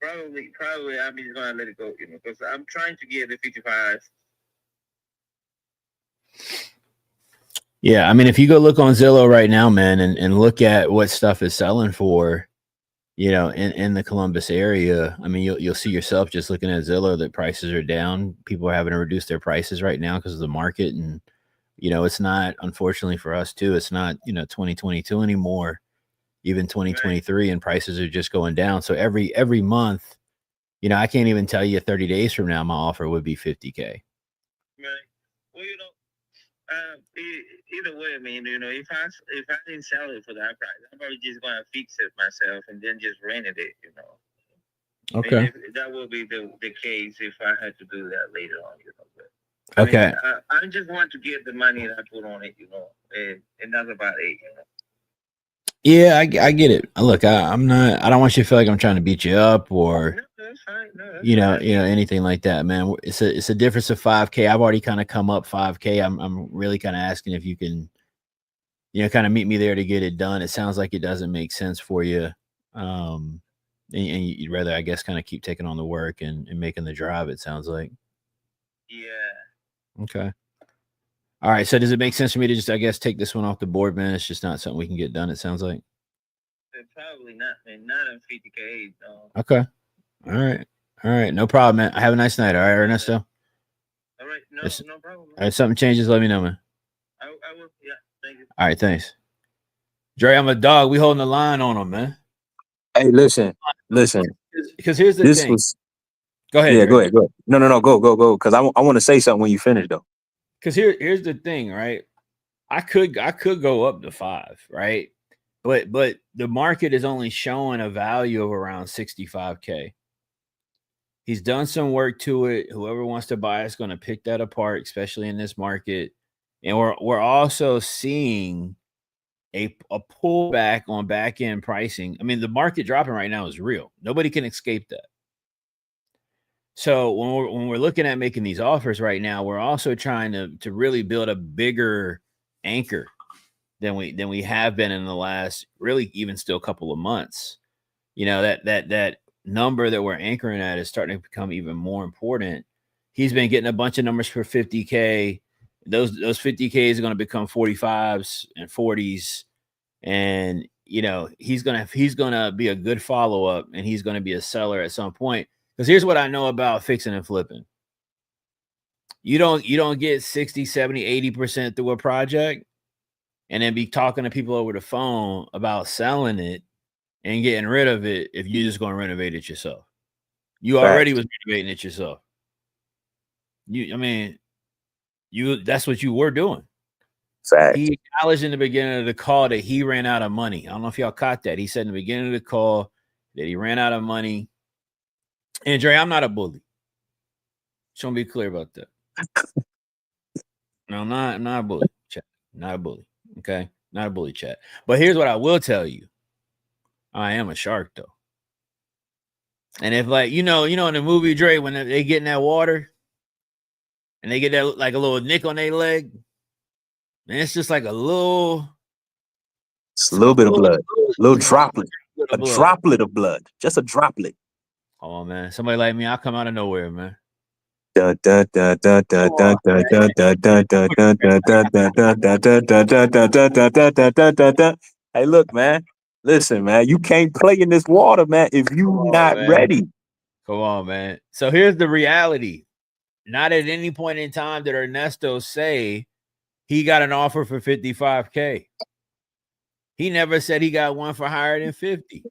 probably I'm just gonna let it go, because I'm trying to get the 55. Yeah, I mean, if you go look on Zillow right now, man, and look at what stuff is selling for, in the Columbus area, I mean, you'll see yourself just looking at Zillow that prices are down. People are having to reduce their prices right now because of the market, and it's not, unfortunately for us too. It's not 2022 anymore, even 2023, and prices are just going down. So every month, I can't even tell you 30 days from now my offer would be 50K. Right. Well, either way, I mean, if I didn't sell it for that price, I'm probably just gonna fix it myself and then just rented it, Okay. If that will be the case if I had to do that later on, But, okay. I just want to get the money that I put on it, and that's about it, Yeah, I get it. Look, I don't want you to feel like I'm trying to beat you up or No, that's fine. No, that's fine. anything like that, man. It's a difference of 5K. I've already kind of come up 5K. I'm really kind of asking if you can, kind of meet me there to get it done. It sounds like it doesn't make sense for you. And you'd rather, I guess, kind of keep taking on the work and making the drive, it sounds like. Yeah. Okay. All right. So does it make sense for me to just, I guess, take this one off the board, man? It's just not something we can get done, it sounds like. Probably not, man. Not on 50K. No. Okay. All right. No problem, man. Have a nice night. All right, Ernesto. All right. No problem. Man. All right. Something changes, let me know, man. I will. Yeah. Thank you. All right. Thanks. Dre, I'm a dog. We holding the line on him, man. Hey, listen. Because here's the thing. Go ahead. Yeah, Dre. go ahead. No, go. Because I want to say something when you finish, though. Because here's the thing, right? I could go up to 5, right? But the market is only showing a value of around 65K. He's done some work to it. Whoever wants to buy is going to pick that apart, especially in this market. And we're also seeing a pullback on back end pricing. I mean, the market dropping right now is real. Nobody can escape that. So when we're looking at making these offers right now, we're also trying to really build a bigger anchor than we have been in the last really even still couple of months. You know, that number that we're anchoring at is starting to become even more important. He's been getting a bunch of numbers for 50K. Those 50Ks are going to become 45s and 40s. And you know, he's gonna be a good follow-up, and he's gonna be a seller at some point. Because here's what I know about fixing and flipping. You don't get 60, 70, 80% through a project and then be talking to people over the phone about selling it and getting rid of it if you're just going to renovate it yourself. You already was renovating it yourself. That's what you were doing. Fact. He acknowledged in the beginning of the call that he ran out of money. I don't know if y'all caught that. He said in the beginning of the call that he ran out of money. And Dre, I'm not a bully. Just want to be clear about that. No, I'm not a bully, chat. Not a bully. Okay. Not a bully, chat. But here's what I will tell you. I am a shark, though. And if like, in the movie Dre, when they get in that water and they get that like a little nick on their leg, and it's just like a little bit of blood. A little droplet. A droplet of blood. Just a droplet. Come on, man. Somebody like me, I'll come out of nowhere, man. Hey, look, man. Listen, man. You can't play in this water, man, if you not ready. Come on, man. So here's the reality. Not at any point in time did Ernesto say he got an offer for 55K. He never said he got one for higher than 50.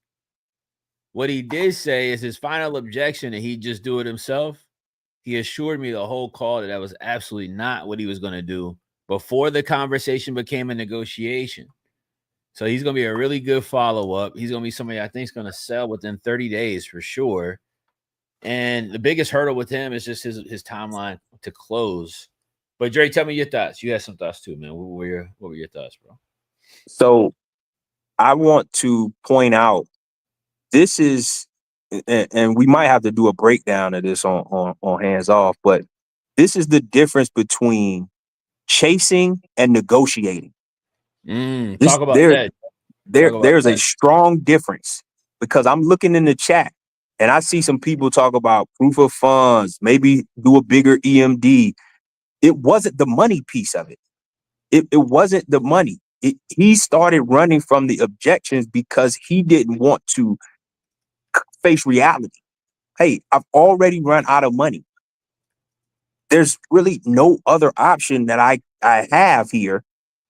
What he did say is his final objection that he'd just do it himself. He assured me the whole call that was absolutely not what he was going to do before the conversation became a negotiation. So he's going to be a really good follow-up. He's going to be somebody I think is going to sell within 30 days for sure. And the biggest hurdle with him is just his timeline to close. But Dre, tell me your thoughts. You had some thoughts too, man. What were your thoughts, bro? So I want to point out this is, and we might have to do a breakdown of this on Hands Off, but this is the difference between chasing and negotiating. Talk about that. There's a strong difference, because I'm looking in the chat and I see some people talk about proof of funds, maybe do a bigger EMD. It wasn't the money piece of it. It wasn't the money. He started running from the objections because he didn't want to face reality. Hey, I've already run out of money. There's really no other option that I have here.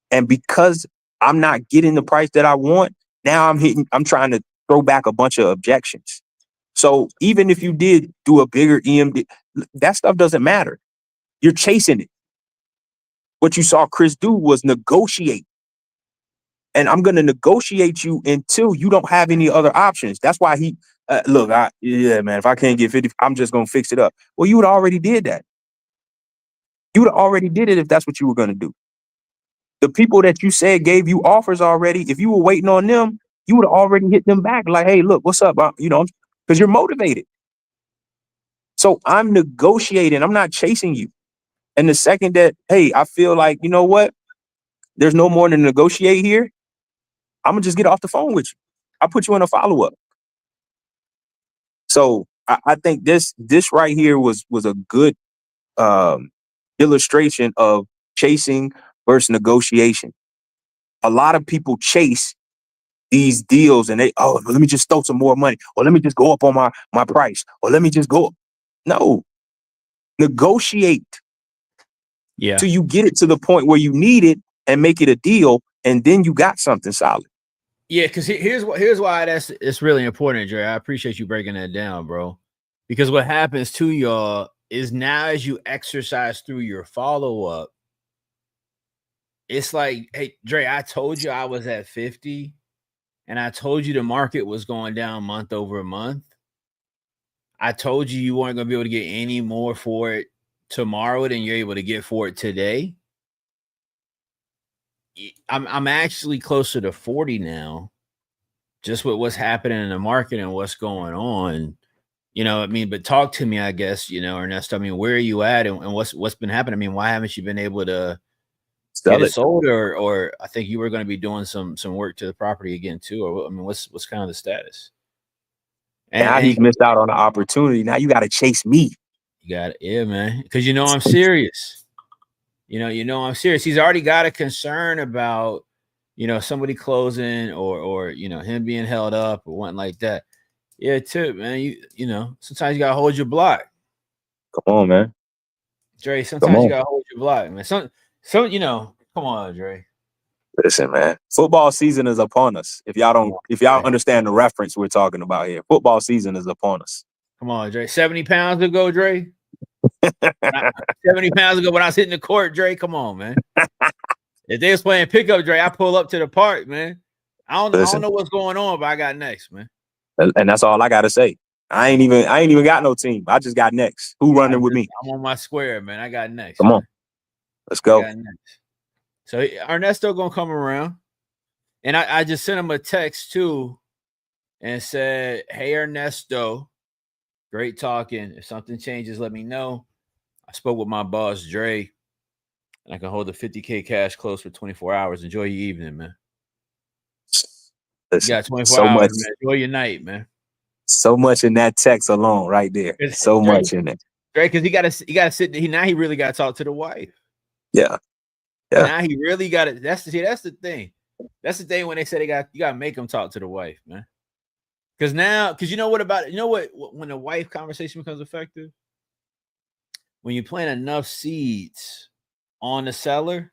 And because I'm not getting the price that I want, now I'm trying to throw back a bunch of objections. So even if you did do a bigger EMD, that stuff doesn't matter. You're chasing it. What you saw Chris do was negotiate. And I'm going to negotiate you until you don't have any other options. That's why he, man, if I can't get 50, I'm just going to fix it up. Well, you would already did that. You would already did it if that's what you were going to do. The people that you said gave you offers already, if you were waiting on them, you would have already hit them back like, hey, look, what's up? Because you're motivated. So I'm negotiating. I'm not chasing you. And the second that, hey, I feel like, you know what? There's no more to negotiate here. I'm going to just get off the phone with you. I'll put you in a follow-up. So I think this right here was a good illustration of chasing versus negotiation. A lot of people chase these deals and let me just throw some more money, or let me just go up on my price, or let me just go. No, negotiate. Yeah. Till you get it to the point where you need it and make it a deal, and then you got something solid. Yeah, because here's why it's really important, Dre. I appreciate you breaking that down, bro. Because what happens to y'all is now as you exercise through your follow-up, it's like, hey, Dre, I told you I was at 50, and I told you the market was going down month over month. I told you weren't going to be able to get any more for it tomorrow than you're able to get for it today. I'm actually closer to 40 now, just with what's happening in the market and what's going on. You know, I mean, but talk to me, I guess, you know, Ernesto. I mean, where are you at, and what's been happening? I mean, why haven't you been able to get it sold, or I think you were going to be doing some work to the property again too, or I mean, what's kind of the status? And now he's missed out on the opportunity. Now you got to chase me. You got it, yeah, man, because you know I'm serious. You know I'm serious. He's already got a concern about, you know, somebody closing or you know, him being held up or something like that. Yeah, too, man. You know, sometimes you gotta hold your block. Come on, man. Dre, sometimes you gotta hold your block, man. Some you know, come on, Dre. Listen, man. Football season is upon us. If y'all understand the reference we're talking about here, football season is upon us. Come on, Dre. 70 pounds ago, Dre. 70 pounds ago when I was hitting the court, Dre. Come on, man. If they was playing pickup, Dre, I pull up to the park, man. I don't know what's going on, but I got next, man. And that's all I gotta say. I ain't even got no team. I just got next. Who running with me? I'm on my square, man. I got next. Come on. Let's go. So Ernesto gonna come around. And I just sent him a text too and said, "Hey Ernesto, great talking. If something changes, let me know. I spoke with my boss, Dre, and I can hold the 50K cash close for 24 hours. Enjoy your evening, man." Listen, you got 24 hours, man. Enjoy your night, man. So much in that text alone, right there. So Dre, much in it. Dre, because he gotta sit. Now he really gotta talk to the wife. Yeah. Now he really got it. That's the thing. That's the thing when they say you gotta make them talk to the wife, man. Because you know what about it? You know what? When the wife conversation becomes effective, when you plant enough seeds on the seller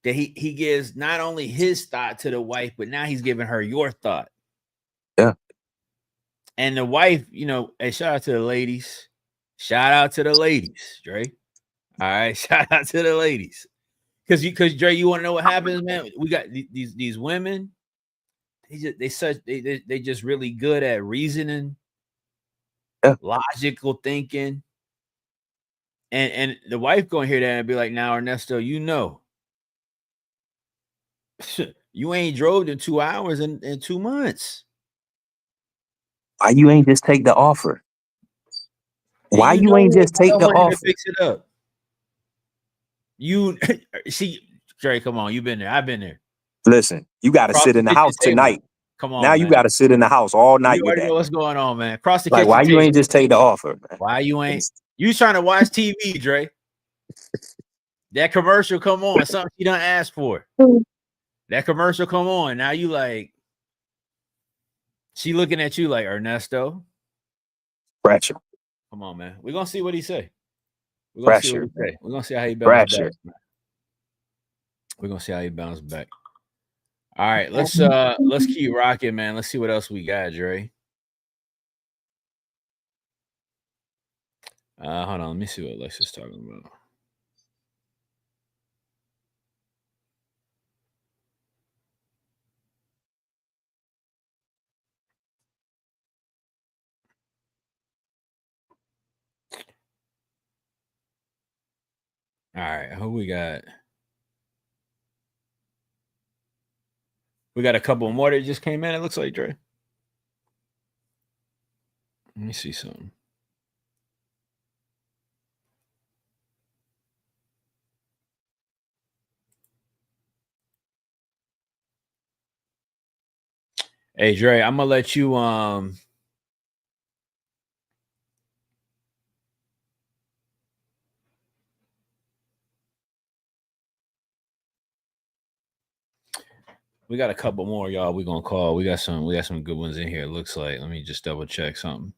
that he gives not only his thought to the wife, but now he's giving her your thought. Yeah. And the wife, you know, hey, shout out to the ladies. Shout out to the ladies, Dre. All right, shout out to the ladies. Because Dre, you want to know what happens, man? We got these women. They just really good at reasoning, logical thinking, and the wife gonna hear that and be like, "Now Ernesto, you know, you ain't drove in 2 hours in 2 months. Why you ain't just take the offer? Why you ain't just take the offer? Fix it up. You see, Dre, come on, you've been there. I've been there. Listen, you got to sit in the house tonight. Come on, now you got to sit in the house all night. You already know what's going on, man. Cross the kitchen. Why you ain't just take the offer, man? Why you ain't? You trying to watch TV, Dre? That commercial come on, something you done asked for. That commercial come on. Now you like, she looking at you like, Ernesto. Pressure. Come on, man. We're gonna see what he say. We're gonna see what he say. We're gonna see how he bounces back. We're gonna see how he bounces back. All right, let's keep rocking, man. Let's see what else we got, Dre. Hold on, let me see what Lex is talking about. All right, who we got? We got a couple more that just came in. It looks like, Dre. Let me see something. Hey, Dre, I'm gonna let you we got a couple more, y'all. We're gonna call. We got some good ones in here. It looks like. Let me just double check something.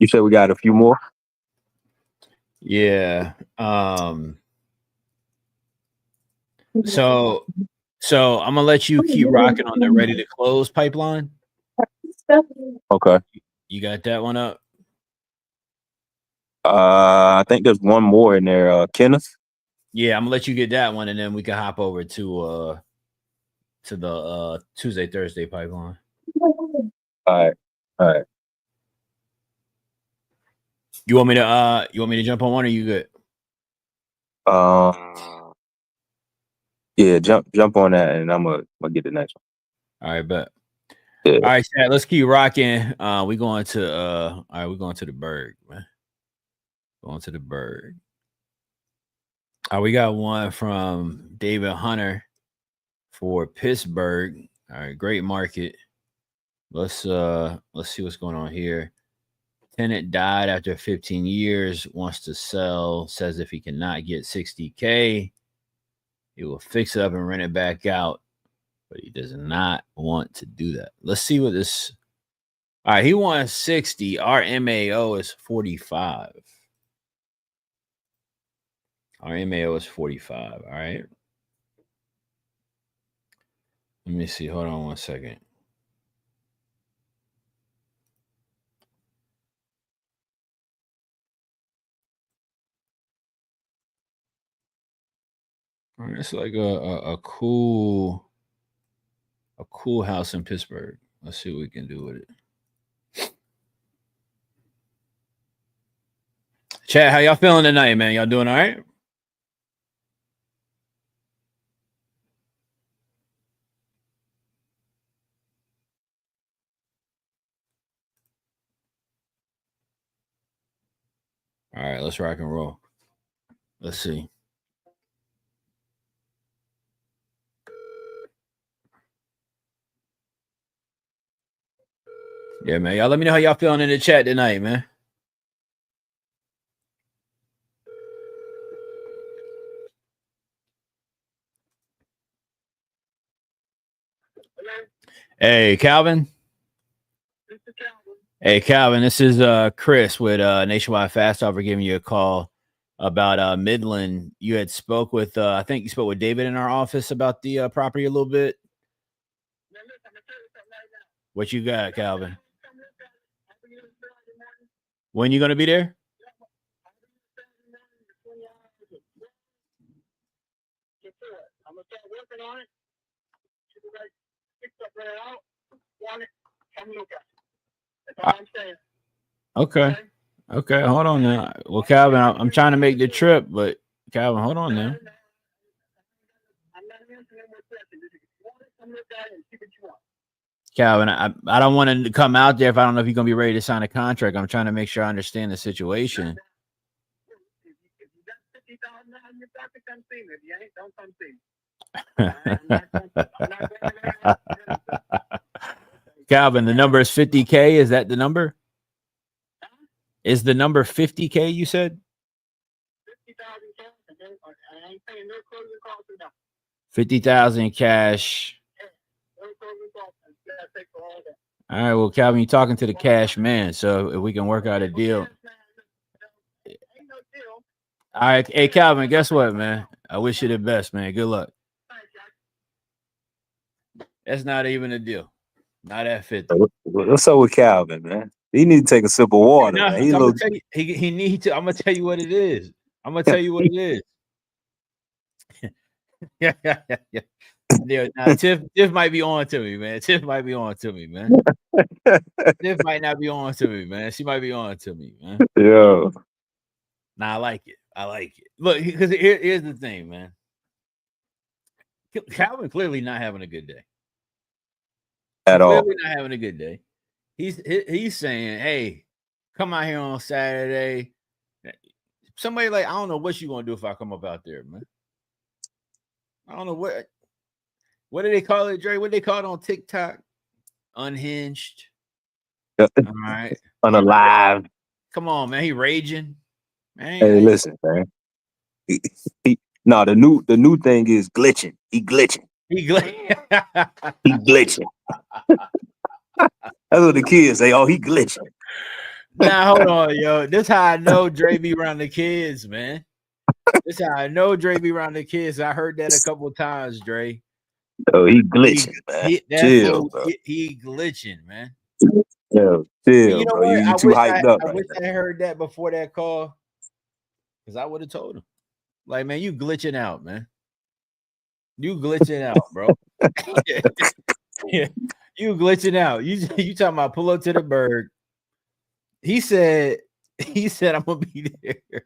You said we got a few more? Yeah. So I'm gonna let you keep rocking on the ready to close pipeline. Okay. You got that one up? I think there's one more in there. Kenneth. Yeah, I'm gonna let you get that one, and then we can hop over to the Tuesday Thursday pipeline. All right. You want me to jump on one, or you good? Yeah, jump on that, and I'm gonna get the next one. All right, bet. Yeah. All right, chat, let's keep rocking. We're going to we're going to the Berg, man. Going to the Berg. We got one from David Hunter for Pittsburgh. All right, great market. Let's see what's going on here. Tenant died after 15 years, wants to sell, says if he cannot get $60K, he will fix it up and rent it back out, but he does not want to do that. Let's see what this. All right, he wants 60. Our MAO is 45. Our MAO is 45. All right. Let me see. Hold on one second. All right, it's like a cool house in Pittsburgh. Let's see what we can do with it. Chat, how y'all feeling tonight, man? Y'all doing all right? All right, let's rock and roll. Let's see. Yeah, man. Y'all let me know how y'all feeling in the chat tonight, man. Hey, Calvin. Hey, Calvin. This is Chris with Nationwide Fast Offer giving you a call about Midland. You had spoke with I think you spoke with David in our office about the property a little bit. What you got, Calvin? When you gonna be there? I'm gonna start working on it. That's all I'm saying. Okay. Hold on now. Well, Calvin, I'm trying to make the trip, but Calvin, hold on now. Calvin, I don't want to come out there if I don't know if you're gonna be ready to sign a contract. I'm trying to make sure I understand the situation. Calvin, the number is 50K. Is that the number? Is the number 50K? You said 50,000 cash. All right. Well, Calvin, you're talking to the cash man, so if we can work out a deal. All right. Hey, Calvin, guess what, man? I wish you the best, man. Good luck. That's not even a deal. Not at 50. What's up with Calvin, man? He need to take a sip of water, No, man. He needs to. I'm gonna tell you what it is. Yeah. Now, Tiff might be on to me, man. Tiff might not be on to me, man. She might be on to me, man. Yeah. Nah, I like it. Look, because here's the thing, man. Calvin clearly not having a good day. At all. Clearly not having a good day. He's saying, hey, come out here on Saturday. Somebody like, I don't know what you gonna do if I come up out there, man. I don't know what do they call it, Dre? What do they call it on TikTok? Unhinged. All right. Unalive. Come on, man. He raging. Man, Hey, listen, man. The new thing is glitching. He glitching. He glitching. That's what the kids say. Oh, he glitching. Now, hold on, yo. This how I know Dre be around the kids, man. This how I know Dre be around the kids. I heard that a couple of times, Dre. Oh, he glitching, man. Chill, bro. He glitching, man. Yo, chill, You know bro. what? You too hyped up. I wish I heard that before that call, because I would have told him. Like, man, you glitching out, man. You glitching out, bro. Yeah, you glitching out. You talking about pull up to the Berg. He said I'm gonna be there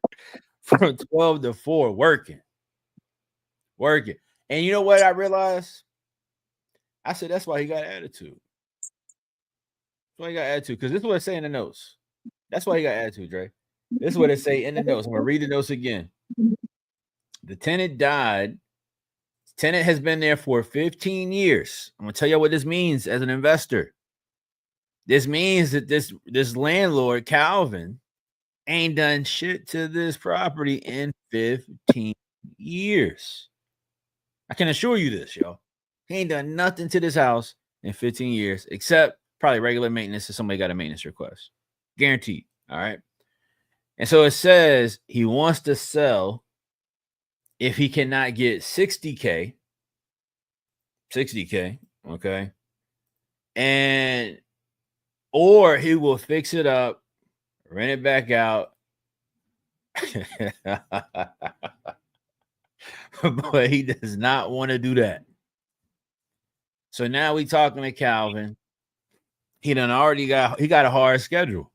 from 12 to 4 working. And you know what I realized? I said that's why he got attitude. That's why he got attitude, because this is what it say in the notes. That's why he got attitude, Dre. This is what it say in the notes. I'm gonna read the notes again. The tenant died. Tenant has been there for 15 years. I'm gonna tell you what this means as an investor. This means that this landlord, Calvin, ain't done shit to this property in 15 years. I can assure you this, yo. He ain't done nothing to this house in 15 years, except probably regular maintenance if somebody got a maintenance request. Guaranteed. All right. And so it says he wants to sell if he cannot get 60K. Okay. And or he will fix it up, rent it back out. But he does not want to do that. So now we talking to Calvin. He got a hard schedule.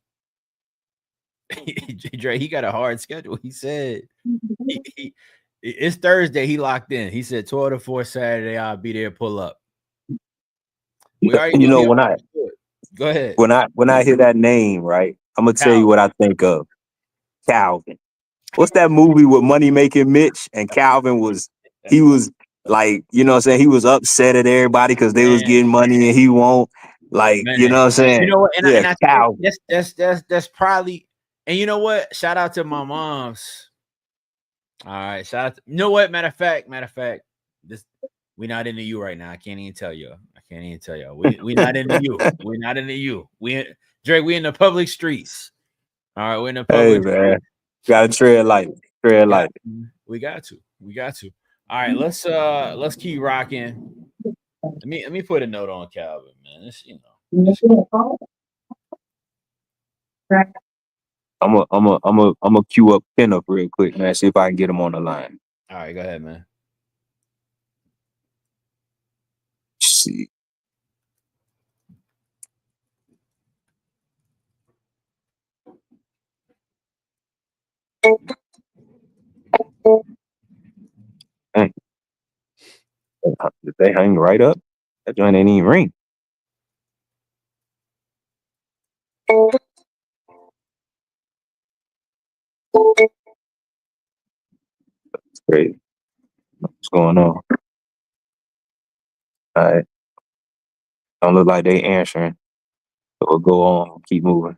Dre, he got a hard schedule. He said it's Thursday. He locked in. He said 12 to 4 Saturday. I'll be there. Pull up. Go ahead. When I hear that name, right, I'm gonna tell you what I think of. Calvin. What's that movie with Money Making Mitch? And Calvin was like, you know what I'm saying? He was upset at everybody because they was getting money and he won't. Like, you know what I'm saying? You know what? And I Calvin. That's probably, and you know what? Shout out to my moms. All right. Shout out. You know what? Matter of fact, we're not into you right now. I can't even tell you. We not into you. We're not into you. Drake, we in the public streets. All right, we're in the public. Hey, man. Gotta tread light. We got to. All right, let's keep rocking. Let me put a note on Calvin, man. This, I'm a queue up pin up real quick, man. See if I can get him on the line. All right, go ahead, man. See. Hey. Did they hang right up? That joint ain't even ring. That's crazy. What's going on? All right. Don't look like they answering. So we'll go on, keep moving.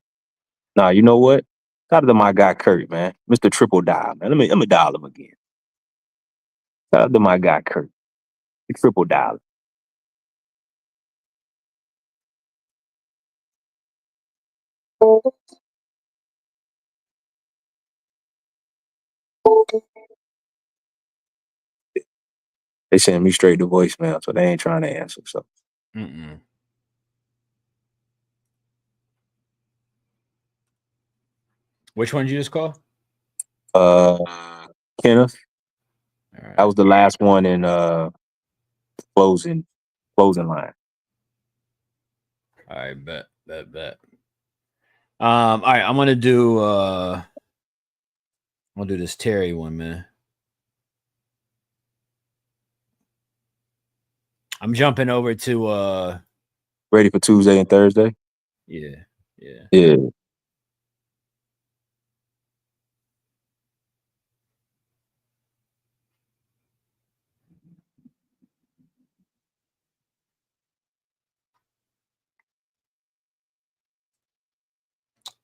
Nah, you know what? Shout out to my guy Kurt, man. Mr. Triple Dial, man. Let me dial him again. Shout out to my guy Kurt. The triple dial. They send me straight to voicemail, so they ain't trying to answer. So, Which one did you just call? Kenneth. Right. That was the last one in closing line. All right, bet. All right, I'm gonna do this Terry one, man. I'm jumping over to ready for Tuesday and Thursday. Yeah.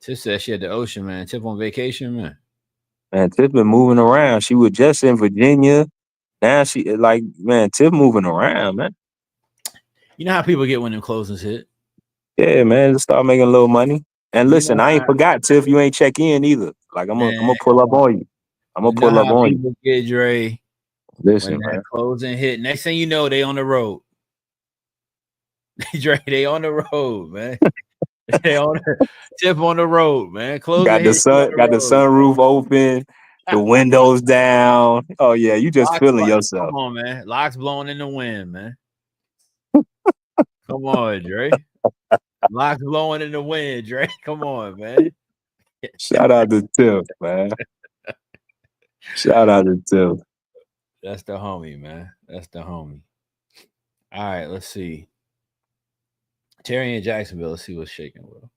Tiff said she at the ocean, man. Tiff on vacation, man. Man, Tiff been moving around. She was just in Virginia. Now she Tiff moving around, man. You know how people get when them closings hit. Yeah, man. Just start making a little money. And listen, I ain't forgot, Tiff. You ain't check in either. Like I'm gonna pull up on you. I'm gonna pull up on you. Get Dre. Listen, when that man. Closing hit. Next thing you know, they on the road. Dre, they on the road, man. They on Tiff on the road, man. Closing got the hit, sun, got the sunroof open. The windows down. Oh yeah, you just feeling yourself. Come on, man. Locks blowing in the wind, man. Come on, Dre. Locks blowing in the wind, Dre. Come on, man. Shout out to Tiff, man. Shout out to Tiff. That's the homie, man. That's the homie. All right, let's see. Terry in Jacksonville. Let's see what's shaking with him.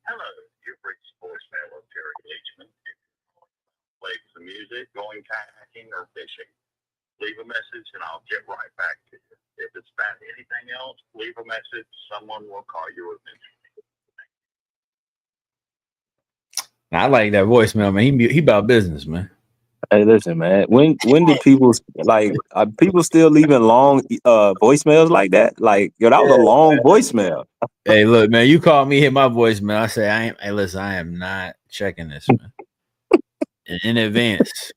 Hello, you've reached voicemail of Terry Leachman. Play some music, going kayaking or fishing. Leave a message and I'll get right back to you. If it's about anything else, leave a message. Someone will call you eventually. I like that voicemail, man. He about business, man. Hey, listen, man. When did people like? Are people still leaving long voicemails like that? Like, yo, that was a long voicemail. Hey, look, man. You called me, hit my voicemail. I say, hey, listen, I am not checking this, man. In advance.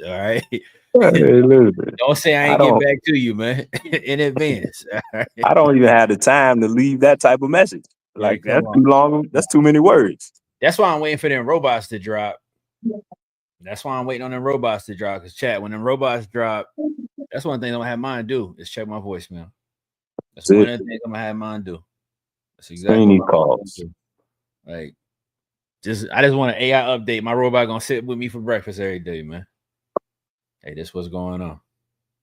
All right. Hey, listen, Don't say I ain't getting back to you, man. In advance. All right? I don't even have the time to leave that type of message. Like, that's too long. That's too many words. That's why I'm waiting for them robots to drop. That's why I'm waiting on them robots to drop. Because chat, when them robots drop, that's one thing I'm gonna have mine do is check my voicemail. That's one of the things I'm gonna have mine do. That's exactly what I'm gonna do. Like, I just want an AI update. My robot gonna sit with me for breakfast every day, man. Hey, this what's going on.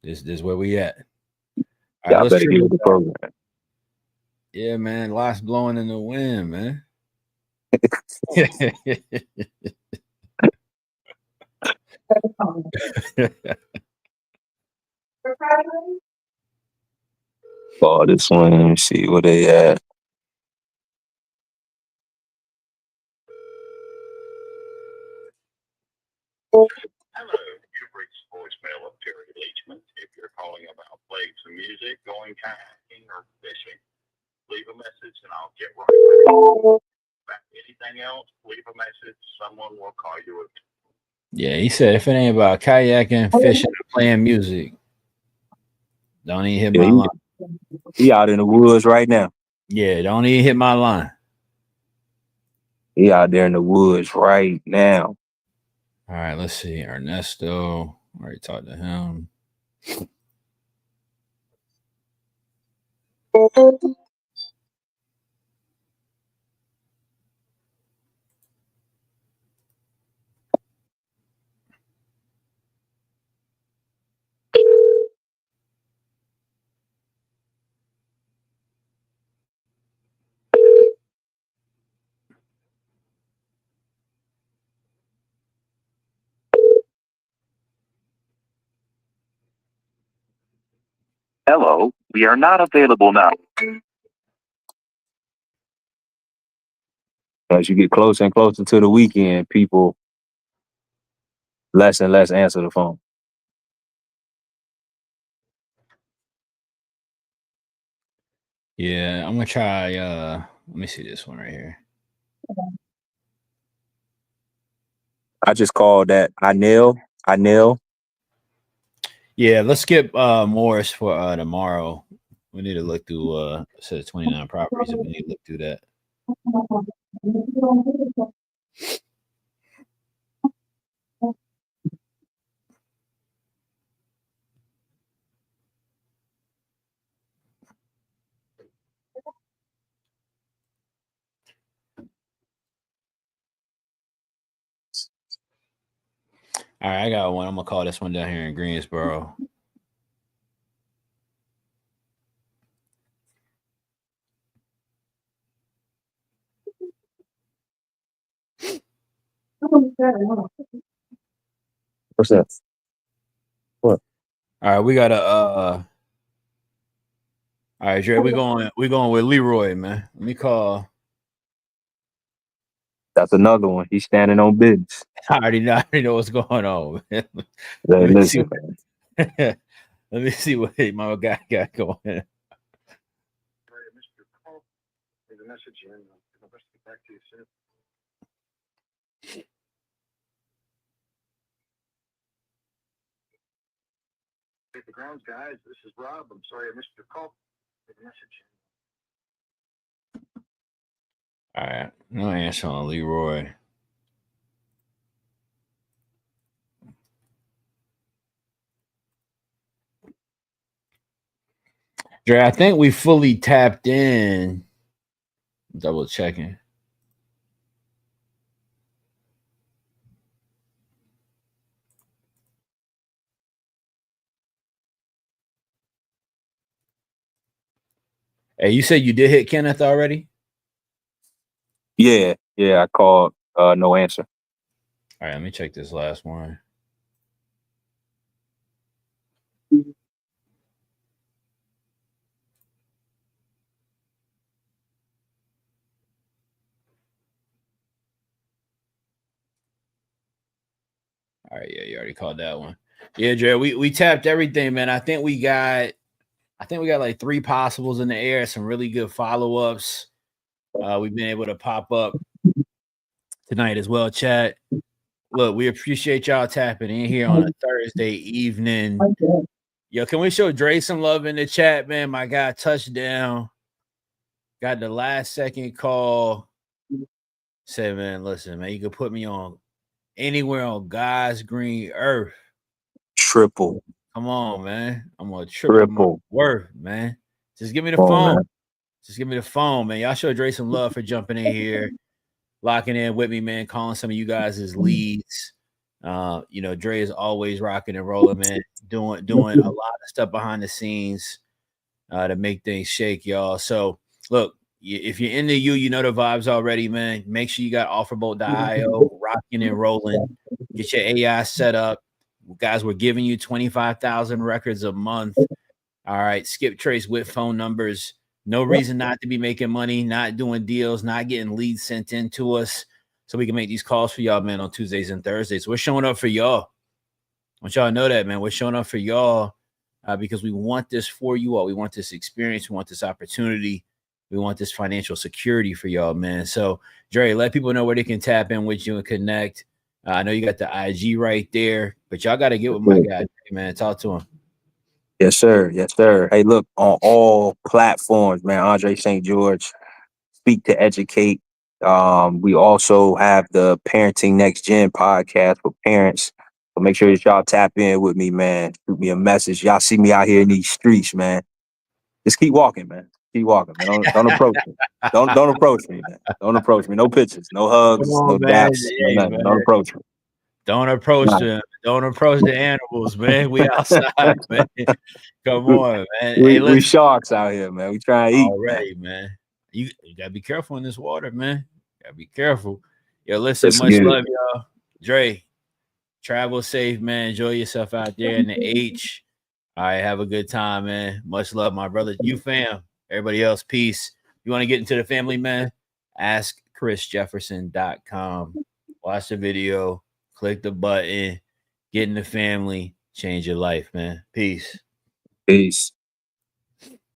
This where we at. All right, let's get the program. Yeah, man. Lots blowing in the wind, man. Oh, this one. Let me see where they at. Hello, you've reached voicemail of Terry Leachman. If you're calling about playing some music, going kayaking or fishing, leave a message and I'll get right back. About anything else, leave a message. Someone will call you again. Yeah, he said if it ain't about kayaking, fishing, or playing music, don't even hit my line. He out in the woods right now. Yeah, don't even hit my line. He out there in the woods right now. All right, let's see. Ernesto. Already talked to him. Hello, we are not available now. As you get closer and closer to the weekend, people less and less answer the phone. Yeah, I'm gonna try. Let me see this one right here. I just called that Anil. Yeah, let's skip Morris for tomorrow. We need to look through a set of 29 properties, and we need to look through that. All right, I got one. I'm gonna call this one down here in Greensboro. What's that? What? All right, we got a. All right, Dre, we going with Leroy, man. Let me call. That's another one. He's standing on business. I already know what's going on, man. Hey, listen, let me see what my guy got going. There's a message in. I'll get back to you soon. Browns, guys. This is Rob. I'm sorry I missed your call. Message. All right. No answer on Leroy. Dre, I think we fully tapped in. Double checking. Hey, you said you did hit Kenneth already? Yeah, I called. No answer. All right, let me check this last one. All right, yeah, you already called that one. Yeah, Dre, we tapped everything, man. I think we got like 3 possibles in the air, some really good follow-ups. We've been able to pop up tonight as well, chat. Look, we appreciate y'all tapping in here on a Thursday evening. Yo, can we show Dre some love in the chat, man? My guy, touchdown. Got the last second call. Said, man, listen, man, you can put me on anywhere on God's green earth. Triple. Come on, man. I'm gonna triple my worth, man. Just give me the phone. Man. Just give me the phone, man. Y'all show Dre some love for jumping in here, locking in with me, man. Calling some of you guys as leads. You know, Dre is always rocking and rolling, man. Doing a lot of stuff behind the scenes to make things shake, y'all. So, look, if you're into you know the vibes already, man. Make sure you got offerbolt.io rocking and rolling. Get your AI set up. Guys, we're giving you 25,000 records a month. All right, skip trace with phone numbers. No reason not to be making money, not doing deals, not getting leads sent in to us so we can make these calls for y'all, man, on Tuesdays and Thursdays. We're showing up for y'all. I want y'all to know that, man. We're showing up for y'all because we want this for you all. We want this experience. We want this opportunity. We want this financial security for y'all, man. So, Dre, let people know where they can tap in with you and connect. I know you got the IG right there, but y'all got to get with my guy, man. Talk to him. Yes, sir. Yes, sir. Hey, look, on all platforms, man, Andre St. George, Speak to Educate. We also have the Parenting Next Gen podcast for parents. So make sure that y'all tap in with me, man. Shoot me a message. Y'all see me out here in these streets, man. Just keep walking, man. Keep walking, man. Don't approach me. Don't approach me, man. Don't approach me. No pictures, no hugs, no daps, no nothing. Don't approach me. Don't approach them. Don't approach the animals, man. We outside, man. Come on, man. We sharks out here, man. We trying to eat already, man. You gotta be careful in this water, man. Gotta be careful. Yo, listen, much love, y'all. Dre, travel safe, man. Enjoy yourself out there in the H. All right, have a good time, man. Much love, my brother. You fam. Everybody else, peace. You want to get into the family, man? Ask ChrisJefferson.com. Watch the video. Click the button. Get in the family. Change your life, man. Peace. Peace.